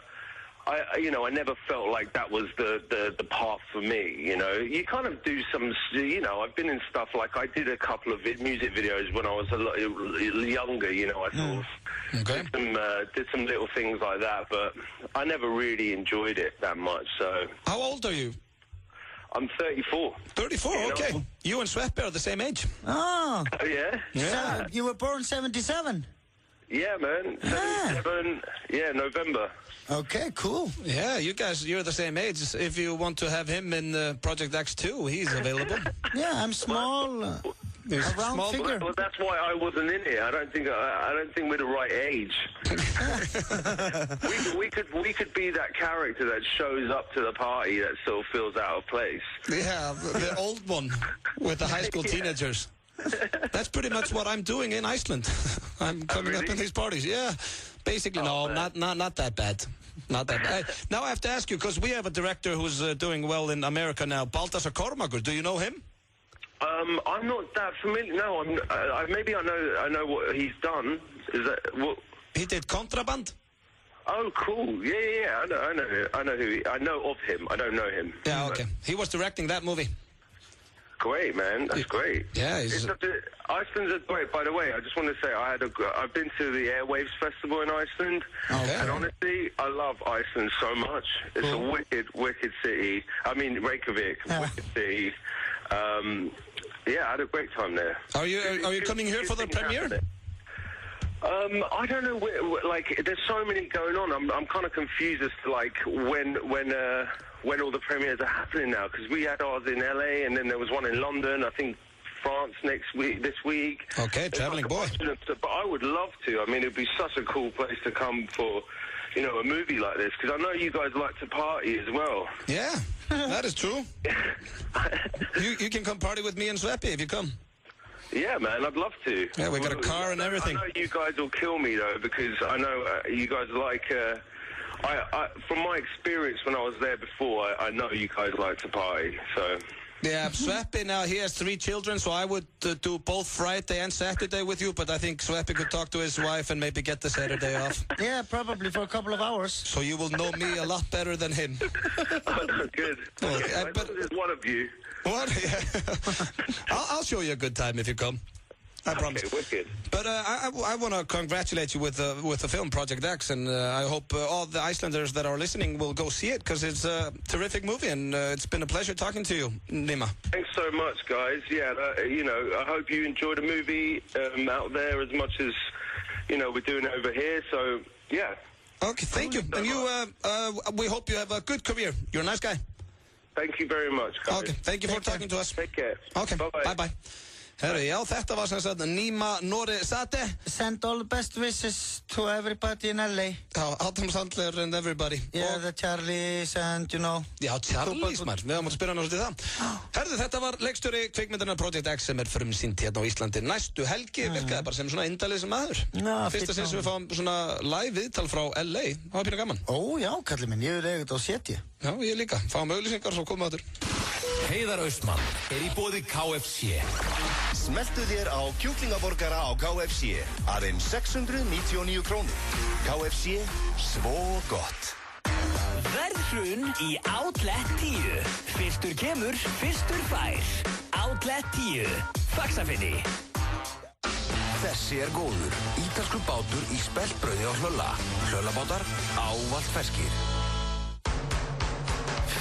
I never felt like that was the path for me, you know. You kind of do some, you know, I've been in stuff like, I did a couple of music videos when I was a lot younger, you know. I sort of did some little things like that, but I never really enjoyed it that much, so. How old are you? I'm 34. 34, okay. You and Sveppe are the same age. Oh. Oh, yeah? So you were born 77? Yeah, man. 77, November. Okay, cool. Yeah, you're the same age. If you want to have him in Project X2, he's available. Yeah, I'm small. A round figure. Well, that's why I wasn't in it. I don't think we're the right age. we could be that character that shows up to the party that still feels out of place. Yeah, the old one with the high school teenagers. That's pretty much what I'm doing in Iceland. I'm coming up in these parties. Yeah, basically, not that bad. Not that bad. Now I have to ask you, because we have a director who's doing well in America now, Baltasar Kormákur. Do you know him? I'm not that familiar. No, maybe I know what he's done. Is that what? He did Contraband. Oh, cool. Yeah. I know of him. I don't know him. Yeah, okay. He was directing that movie. Great, man. That's great. Yeah, Iceland's great. By the way, I just want to say I've been to the Airwaves Festival in Iceland, and honestly, I love Iceland so much. It's a wicked city. I mean, Reykjavik, wicked city. I had a great time there. Are you coming here for the premiere? I don't know. Like, there's so many going on. I'm kind of confused as to like when all the premieres are happening now, because we had ours in LA and then there was one in London. I think France this week. Okay, traveling boy. But I would love to. I mean, it'd be such a cool place to come for, you know, a movie like this, because I know you guys like to party as well. Yeah, that is true. You can come party with me and Sveppe if you come. Yeah, man, I'd love to. Yeah, we got a car and everything. I know you guys will kill me, though, because I know you guys like... from my experience when I was there before, I know you guys like to party, so... Yeah, Sveppi now, he has 3 children, so I would do both Friday and Saturday with you, but I think Sveppi could talk to his wife and maybe get the Saturday off. Yeah, probably for a couple of hours. So you will know me a lot better than him. Oh, good. Okay, but there's one of you. What? Yeah. I'll show you a good time if you come. I promise. Okay, wicked. But I want to congratulate you with the film Project X, and I hope all the Icelanders that are listening will go see it, because it's a terrific movie, and it's been a pleasure talking to you, Nima. Thanks so much, guys. Yeah, I hope you enjoy the movie out there as much as, we're doing it over here, so, yeah. Okay, thank you. And you, we hope you have a good career. You're a nice guy. Thank you very much, guys. Okay, thank you for talking to us. Take care. Okay, bye-bye. Herru, já, þetta var sem sagt Nima Norisate. Send all the best wishes to everybody in LA. Já, Adam Sandler and everybody. Yeah, the Charlies and, Já, Charlies, maður. Við höfum að spyrja hann á svolítið það. Herru, þetta var leikstjóri kvikmyndarinnar Project X sem frumsýnt hérna á Íslandi næstu helgi. Virkaði bara sem svona indalið sem maður. Fyrsta sinn sem við fáum svona live viðtal frá LA. Það var pínu gaman. Ó, já, kallið minn. Ég vil eiga þetta á setja. Já, ég líka. Fáum auglýsingar svo komum við áttur. Heiðar Austmann í boði KFC. Smeltu þér á kjúklingaborgara á KFC. Aðeins 699 krónur. KFC, svo gott. Verðhrun í Outlet 10. Fyrstur kemur, fyrstur fær. Outlet 10. Faxafinni. Þessi góður. Ítalskur bátur í speltbrauði á Hlölla. Hlöllabátar, ávallt ferskir.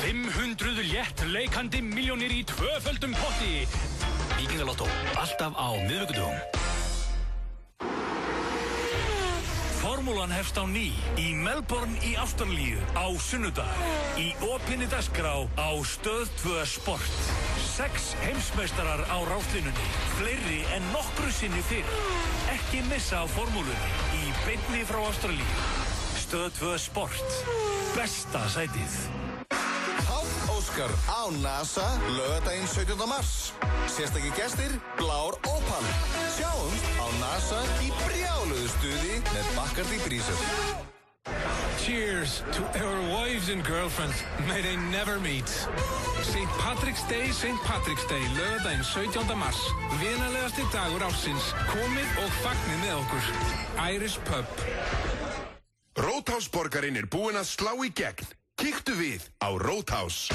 500 létt leikandi milljónir í 2-földum potti. Víkingalottó, alltaf á miðvikudögum. Formúlan hefst á ný í Melbourne í Ástralíu á sunnudag. Í opinni dagskrá á Stöð 2 Sport. 6 heimsmeistarar á ráslínunni. Fleiri en nokkru sinni fyrr. Ekki missa á formúlunni í beinni frá Ástralíu. Stöð 2 Sport. Besta sætið. Óskar á NASA, laugardaginn 17. mars. Sérstakir gestir, Blár Opal. Sjáumst á NASA í brjáluðu stuði með Bacardi Breezer. Cheers to our wives and girlfriends. May they never meet. St. Patrick's Day, laugardaginn 17. mars. Vinalegasti dagur ársins. Komið og fagnið með okkur. Irish Pub. Roadhouse borgarinn búinn að slá í gegn. Kíktu við á Roadhouse.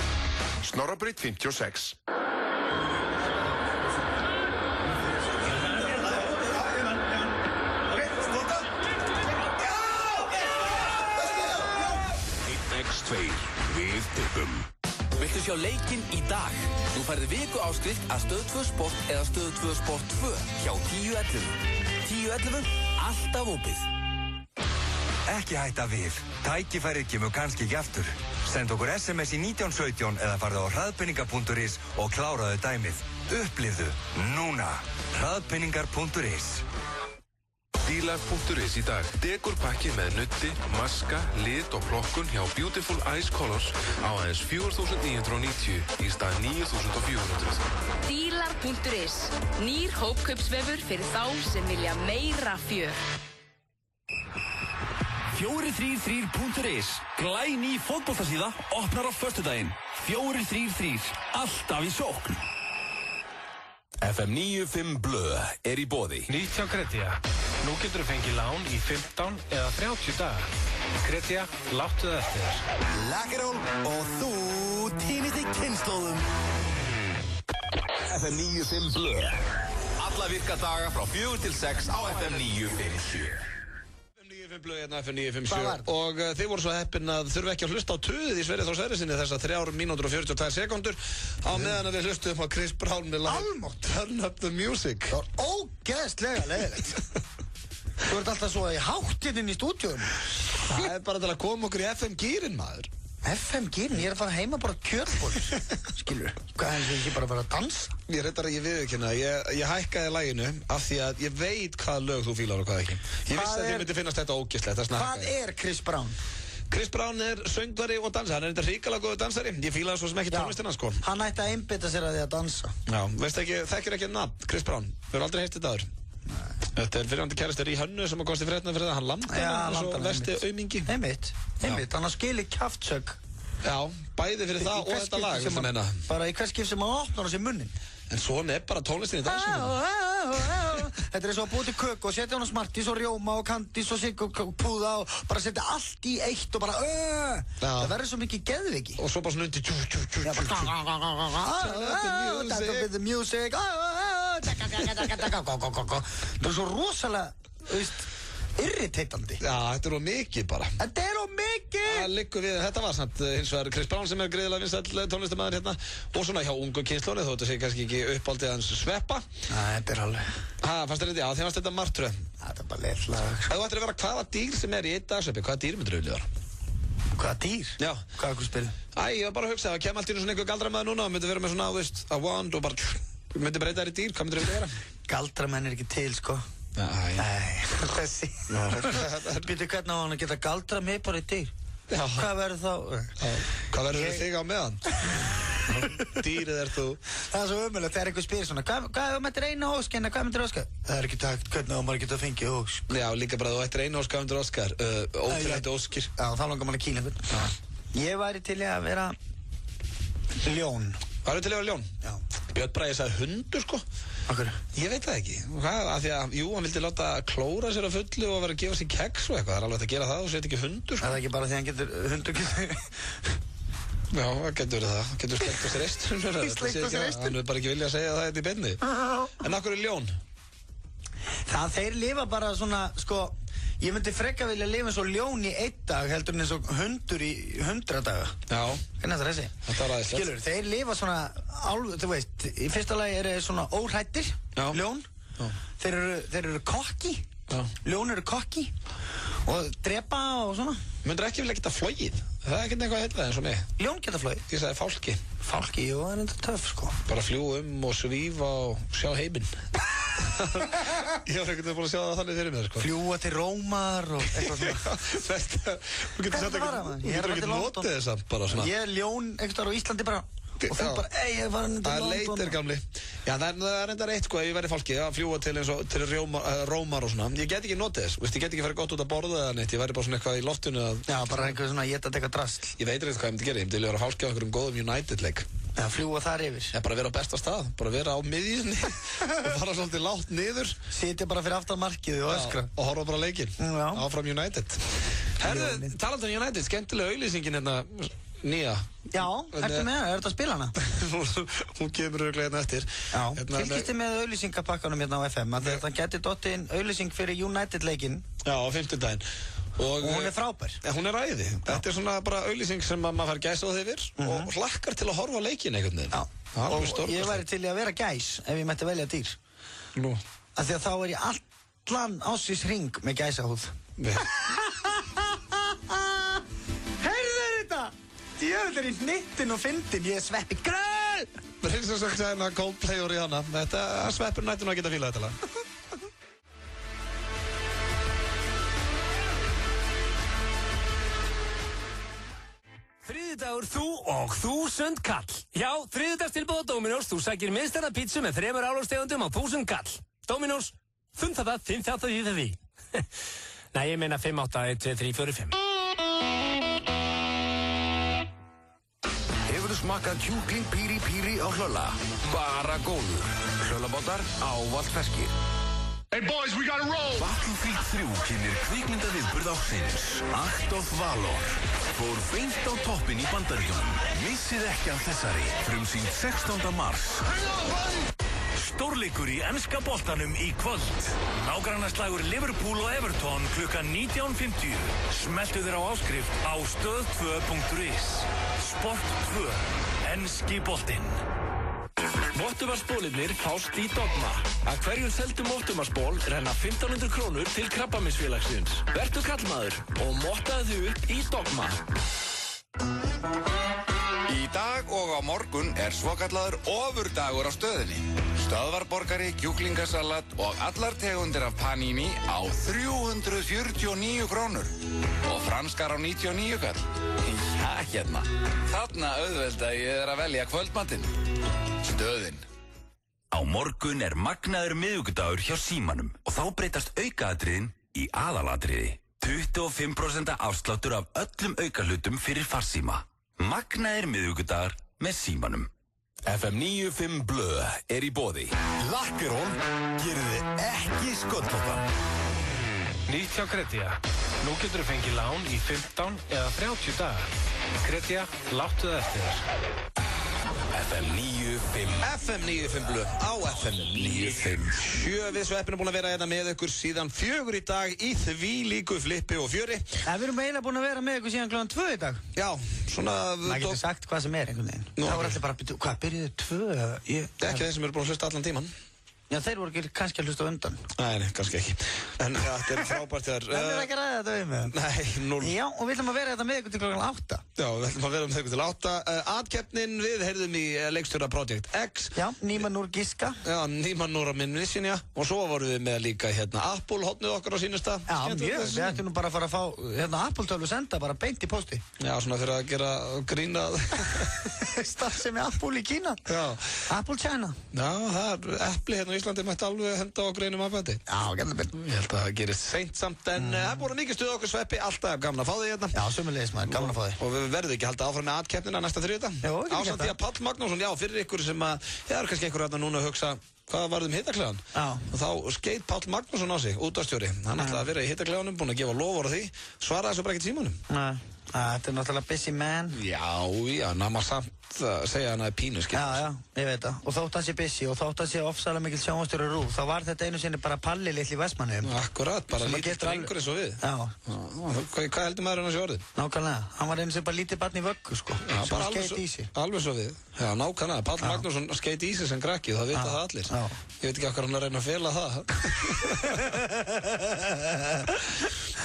Snorrabraut 56. X2, við byggum. Viltu sjá leikinn í dag? Þú færði viku áskrift að Stöð 2 Sport eða Stöð 2 Sport 2 hjá 10.11. 10.11, alltaf opið. Ekki hætta við. Tækifærið kemur kannski ekki aftur. Send okkur SMS í 1917 eða farðu á hraðpenningar.is og kláraðu dæmið. Upplifðu núna. Hraðpenningar.is. Dílar.is í dag. Dekorpakki með nutti, maska, lit og plokkun hjá Beautiful Ice Colors á aðeins 4.990 í stað 9.400. Dílar.is. Nýr hópkaupsvefur fyrir þá sem vilja meira fjör. 433.is. Glæný fótboltasíða opnar á föstudaginn. 433. Alltaf í sókn. FM 95 Blö í boði. Nýtt hjá Kretia. Nú getur þú fengið lán í 15 eða 30 daga. Kretia, láttu það eftir þér. Lakkeról og þú týnist í kynnslóðum. FM 95 Blö. Alla virka daga frá 4 til 6 á FM 957. Blöð hérna FM 957 og þið voru svo heppin að þurfa ekki að hlusta á tuðið í Sverrir Þór Sverrissyni þessar 3 mínútur og 42 sekúndur á meðan við hlustum á Chris Brown með lag Turn Up The Music. Það var ógeðslega leiðilegt. Þú ert alltaf svo í háttinn inn í stúdíónu. Það bara til að koma okkur í FM-gýrin, maður. FM-gýrin? Ég að fara heima bara kjörból. Skilur, hvað er þetta ekki bara að fara að dansa? Ég reyndar ekki viðurkenna. Ég hækkaði laginu af því að ég veit hvað lög þú fílar og hvað ekki. Ég vissi að þið myndi finnast þetta ógeðslegt. Hvað er Chris Brown? Chris Brown söngvari og dansari, hann þetta hrikalega góður dansari. Ég fílaði svo sem ekki tónlistina, sko. Hann ætti að einbeita sér að því að dansa. Já, veistu ekki, þekkir ekki nafn, Chris Brown. Við erum aldrei heyrt þetta áður. Þetta fyrirvændi kærastur í Hönnu sem komst í fréttina fyrir það. Hann landar hann svo vesti aumingi. Einmitt, hann har skilið kjaftsögg. Já, bæði fyrir það og þetta lag, viltu meina. Bara í hvers skipti sem hann opnar á sér munnin. En svona bara tónlistin í dansinu. Þetta eins og að búið til köku og setja hann á Smarties og rjóma og kandís og sigg og púða og bara setja allt í eitt og bara það verður svo mikið geðviki. Og svo bara svona undir the music. Það er svo rosalega, irrititandi. Já, þetta er mikið bara. Þetta er mikið! Það liggur við, þetta var samt hins vegar Chris Brown sem gríðilega vinsæll tónlistarmaður hérna og svona hjá ungu kynslóni, þó þetta sé kannski ekki uppáldið hans Sveppa. Þetta er alveg. Fannst þér þetta? Já, þér fannst þetta martröð. Þetta er bara leitlag. Ef þú ættir að vera hvaða dýr sem í einn dag, Sveppi, hvaða dýr myndir þú vilja vera? Hvaða dýr? Já. Hvað er þú spyrir? Ég var bara að hugsa, það kem allt í svona einhver galdramaður núna og myndi vera með svona, þú veist, a wand og bara myndi breyta þér í dýr, hvað myndir þú vilja vera? Galdramenn ekki til, sko. Nei, þessi. Býtu hvernig á hann að geta galdra mig bara í dýr? Já. Hvað verður þá? Hvað verður þig á meðan? Dýrið er þú. Það er svo ömulegt þegar einhver spyrir svona, hvað myndir einu ósk, hvað myndir óskar? Það er ekki takt, hvernig á maður geta fengið ósk? Já, líka bara þú ættir einu ósk, hvað myndir óskar? Ótrúlega óskir. Já, þá langar maður að kýla einhvern. Ég væri til að vera ljón. Væri til að vera ljón? Já. Björn Bragi sagði hundur, sko. Akkur? Ég veit það ekki. Hvað? Af því að, jú, hann vildi láta klóra sér á fullu og vera að gefa sér keks og eitthvað. Það er alveg að gera það og svo ekki hundur, sko. Það er ekki bara því að hundur getur... Já, það getur verið það. Getur sleikt á sér restur. Sleikt á sér restur? Hann er bara ekki vilja að segja það þetta í beinni. En akkur er ljón? Það þeir lifa bara svona, sko... Ég myndi frekka vilja lifa eins og ljón í 1 dag heldur en eins og hundur í 100 daga. Já. Hvernig er þessi? Þetta var aðeinslegt. Skilur, þeir lifa svona, þú veist, í fyrsta lagi eru svona óhrættir, ljón. Já. Þeir eru kokki. Já. Ljón eru kokki. Og drepa og svona. Myndur ekki vilja geta flogið? Það er ekkert eitthvað að heita það eins og mig. Ljón geta flogið? Ég sagði fálki. Fálki, jú, það er enda töff, sko. Bara fljúa og svífa og sjá heiminn. Ég var ekkert búin að sjá það þannig fyrir mér, sko. Fljúa til Rómar og eitthvað svona. Þú getur ekki notið þess að bara svona. Ég er ljón einhvers á Íslandi bara. Og þú bara, ég var hann til London. Það er leitir, gamli. Já, það er enda reitt, sko, ef ég væri fálki, að fljúa til eins og til Rómar og svona. Ég get ekki notið þess, ég get ekki farið gott út að borða eða neitt, ég væri bara svona eitthvað í loftinu að... Já, bara einhver svona, ég geta eitthvað drasl. Ég veit eitthvað hvað ég myndi gera, ég myndi vilja vera fálki á einhverjum góðum United-leik. Já, fljúa þar yfir. Já, bara vera á besta stað, bara vera á miðjunni og fara svolítið lágt niður. Sitja bara fyrir aftan markið og öskra. Og horfa bara leikinn. Áfram United. Herðu, talandi um United, skemmtilega auglýsingin hérna nýja. Já, ertu með það? Er þetta að spila hana? Hún kemur örugglega hérna eftir. Já, fylgist þið með auglýsingapakkanum hérna á FM að þetta geti dottið inn auglýsing fyrir United-leikinn. Já, á 50-daginn. Og hún er frábær. Hún er æði. Þetta er svona bara auglýsing sem maður fær gæs á þig yfir og hlakkar til að horfa á leikinn einhvern veginn. Já, og ég væri til að vera gæs ef ég mætti velja dýr. Nú? Af því að þá er ég allan ásins hring með gæsahúð. Heyrðu þetta? Djöfull er í hnittin og fyndin, ég er Sveppi Gröll! Prinsess of China, Coldplay og Rihanna. Þetta Sveppur nættu nú að geta fílað þetta lag. Þriðjudagur þú og 1000 kall. Já, þriðjudagstilboð á Dominos. Þú sækir minnstæða pítsu með 3 álagstegundum á 1000 kall. Dominos, 5 það, 5 það í því. Nei, ég meina 5, 8, 1, 2, 3, 4, 5. Hefur þú smakkað kjúkling píri píri á Hlölla? Bara góður. Hlöllabátar ávallt ferskir. Hey boys, we gotta roll! Battlefield 3 kynir kvikmyndaviðburð ársins. Act of Valor. Fór beint á toppinn í Bandaríkjunum. Missið ekki af þessari. Frumsýnd 16. mars. Stórleikur í enska boltanum í kvöld. Nágrannaslagur Liverpool og Everton klukkan 19:50. Smelltu þér á áskrift á stöð2.is. Sport 2. Enski boltinn. Móttumarsbólirnir fást í Dogma. Að hverjum seldum móttumarsból renna 1500 krónur til Krabbameinsfélagsins. Vertu kallmaður og móttaðu þau upp í Dogma. Í dag og á morgun er svokallaður ofurdagur á stöðinni. Stöðvarborgari, kjúklingasalat og allar tegundir af panini á 349 krónur. Og franskar á 99 kall. Já, hérna. Þarna auðvelda ég að velja kvöldmatinn. Stöðin. Á morgun magnaður miðvikudagur hjá Símanum og þá breytast aukaatriðin í aðalatriði. 25% afsláttur af öllum aukahlutum fyrir farsíma. Magnaður miðvikudagur með Símanum. FM 95 Blö í boði. Lakkerón gerir þið ekki sköllóttan. Nýtt hjá Kredia. Nú getur þú fengið lán í 15 eða 30 daga. Kredia, láttu það eftir þér. FM 95 FM 95 Blö á FM 957. Við sveppinu búin að vera hérna með ykkur síðan 4 í dag í því líku flippi og fjöri. Við erum eiginlega búin að vera með ykkur síðan kl. 2 í dag. Já, svona... Það getur sagt hvað sem einhvern veginn. Það voru allir bara, hvað, byrjuðu 2? Ekki þeir sem eru búin að hlusta allan tíman. Já, þeir voru ekki kannski að hlusta á undan. Nei, kannski ekki. En þetta er frábært þér. Það er ekki að ræða þetta við mig. Nei, 0. Já, og við ætlum að vera þetta með ykkur til kl. 8. Já, við ætlum að vera með ykkur til 8. Aðkeppnin við heyrðum í leikstjóra Project X. Já, Nýman úr Giska. Já, Nýman úr að Minnissinja. Og svo vorum við með líka Apple hotnið okkar á sínasta. Já, mjög. Við ætlum nú bara að fara að fá Apple tölu senda bara beint í posti. Já, svona fyrir að gera grína starfsemi Apple í Kína. Já. Apple China. Já, það er epli hérna á Íslandi mætti alveg henda á greinum afbæti. Já, gæmlega byrj. Ég held að það gerist seint samt, en það er búin mikið stuð okkur Sveppi, alltaf gaman að fá þig hérna. Já, sömulegis maður, gaman að fá þig. Og við verðum ekki að halda áfram með aðkeppnina næsta þriðjudag. Jó, ekki ásamt því að Páll Magnússon, já, fyrir ykkur sem að, það eru kannski einhver hérna núna að hugsa, hvað varðum hitakleðan? Já. Og þá skeitt Páll Magnússon á sig, útvarpsstjóri. Hann ætlaði að vera í hitakleðanum, búin að gefa lofur á því, svaraði svo bara ekkert símanum. Nei. Þetta er náttúrulega busy man. Já, nama samt að segja hann að pínu, skil. Já, ég veit það. Og þótt hann sé busy og þótt hann sé ofsalega mikil sjónvarpsstjóri RÚV, þá var þetta einu sinni bara Palli litli í Vestmannaeyjum. Akkurat, bara lítið drengur eins og við. Já. Hvað heldur maður hann að sé orðið? Nákvæmlega. Hann var einu sem bara lítið barn í vöggu, sko. Já, sem bara skeit í sig. Alveg svo við. Já, nákvæmlega. Páll Magnússon skeit í sig sem krakki, það vita það allir. Já. Ég veit ekki okkar hann að reyna að fela það.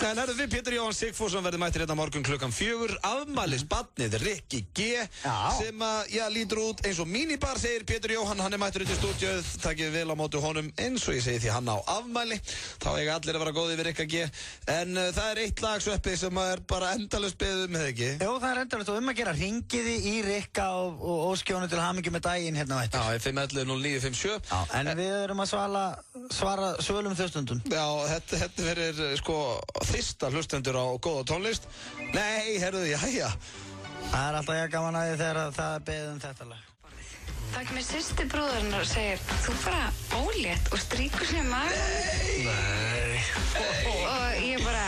En herðu við, Pétur Jóhann Sigfússon verður mættir hérna morgun klukkan 4. Afmælisbarnið Rikki G. Sem að, já, lítur út eins og mínibar, segir Pétur Jóhann. Hann er mættur út í stúdíóið, takkið vel á móti honum eins og ég segi því hann á afmæli. Þá eiga allir að vera góðir við Rikka G. En það er eitt lag, Sveppi, sem er bara endalaust beðið með ekki. Jú, það er endalaust og að gera ringiði í Rikka og óskjónu til hamingju með daginn hérna vættir. Já, 511-0957. Já, en við erum að svara svölum þjóðstundum. Já, þetta verður sko fyrsta hlustendur á góða tónlist. Nei, herruðu, jæja. Það er alltaf ég gaman að því þegar það er beðið þetta lag. Það kemur sýsti bróðurinn og segir, þú bara ólétt og stríkur sér maður. Nei. Og ég bara,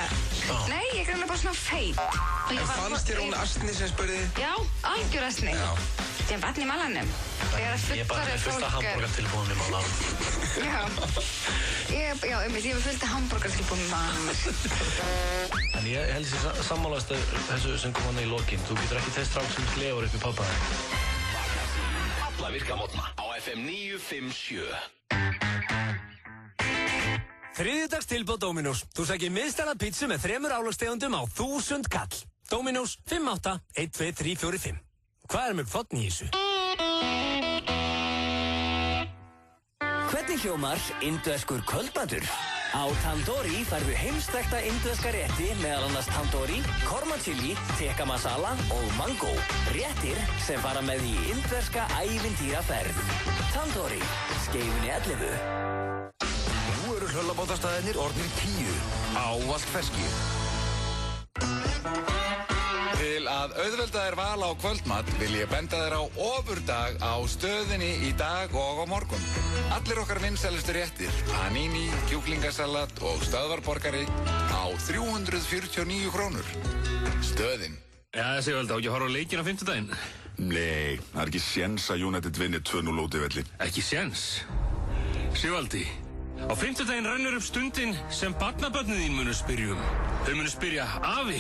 nei, ég er greinlega bara svona feit. En fannst þér hún astni sem spurði? Já, algjör astni. Já. Ég er barn í malanum. Ég er bara með fullt af hamborgartilbúðum í malanum. Já, ég er fullt af hamborgartilbúðum í malanum. En ég held sér sammálast þessu sem kom hann í lokin. Þú getur ekki þess strák sem slefur upp í pappa. Alla virka mótna á FM 957. Þriðjudags tilboð Dominos. Þú sækir miðstæða pítsu með 3 álagstegundum á 1000 kall. Dominos 58-12345. Hvað er með fotni í þessu? Hvernig hljómar indverskur kvöldmatur? Á Tandoori færðu heimsþekkta indverska rétti meðal annars tandoori, korma chili, tikka masala og mango. Réttir sem fara með í indverska ævintýraferð. Tandoori, Skeifunni 11. Nú eru hlöllabátastæðinir orðnir 10. Ávallt ferskir. Til að auðvelda þér val á kvöldmat vil ég benda þér á ofurdag á stöðinni í dag og á morgun. Allir okkar vinsælustu réttir, panini, kjúklingasalat og stöðvarborgari á 349 krónur. Stöðin. Já, Sigvaldi, á ekki að horfa á leikinn á 5. daginn? Nei, það er ekki séns að United vinni 2-0 út í velli. Ekki séns? Sigvaldi, á 5. daginn rennur upp stundin sem barnabörnin þín munu spyrja um. Þau munu spyrja, afi,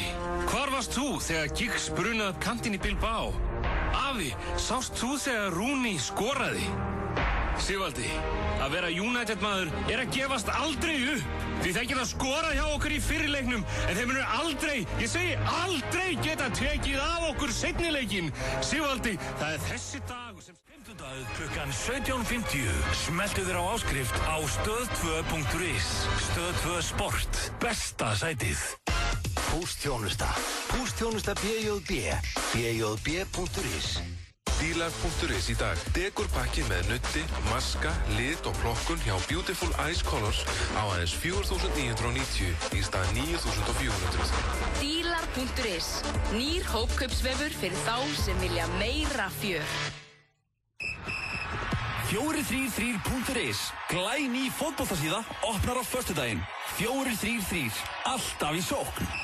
hvar varst þú þegar Giggs brunaði upp kantinn í Bilbao? Afi, sást þú þegar Rooney skoraði? Sigvaldi, að vera United maður er að gefast aldrei upp. Því þeir geta skorað hjá okkur í fyrirleiknum, en þeir munu aldrei, ég segi aldrei geta tekið af okkur seinnileikinn. Sigvaldi, það er þessi dagur sem... 5. dag klukkan 17:50. Smeltu þér á áskrift á stöð2.is. Stöð2 Sport. Besta sætið. Póstþjónusta. Póstþjónusta BJB. BJB.is. Dílar.is í dag. Dekorpakki með nutti, maska, lit og plokkun hjá Beautiful Ice Colors á aðeins 4.990 í stað 9.400. Dílar.is. Nýr hópkaupsvefur fyrir þá sem vilja meira fjör. 433.is. Glæný fótboltasíða opnar á föstudaginn. 433. Alltaf í sókn.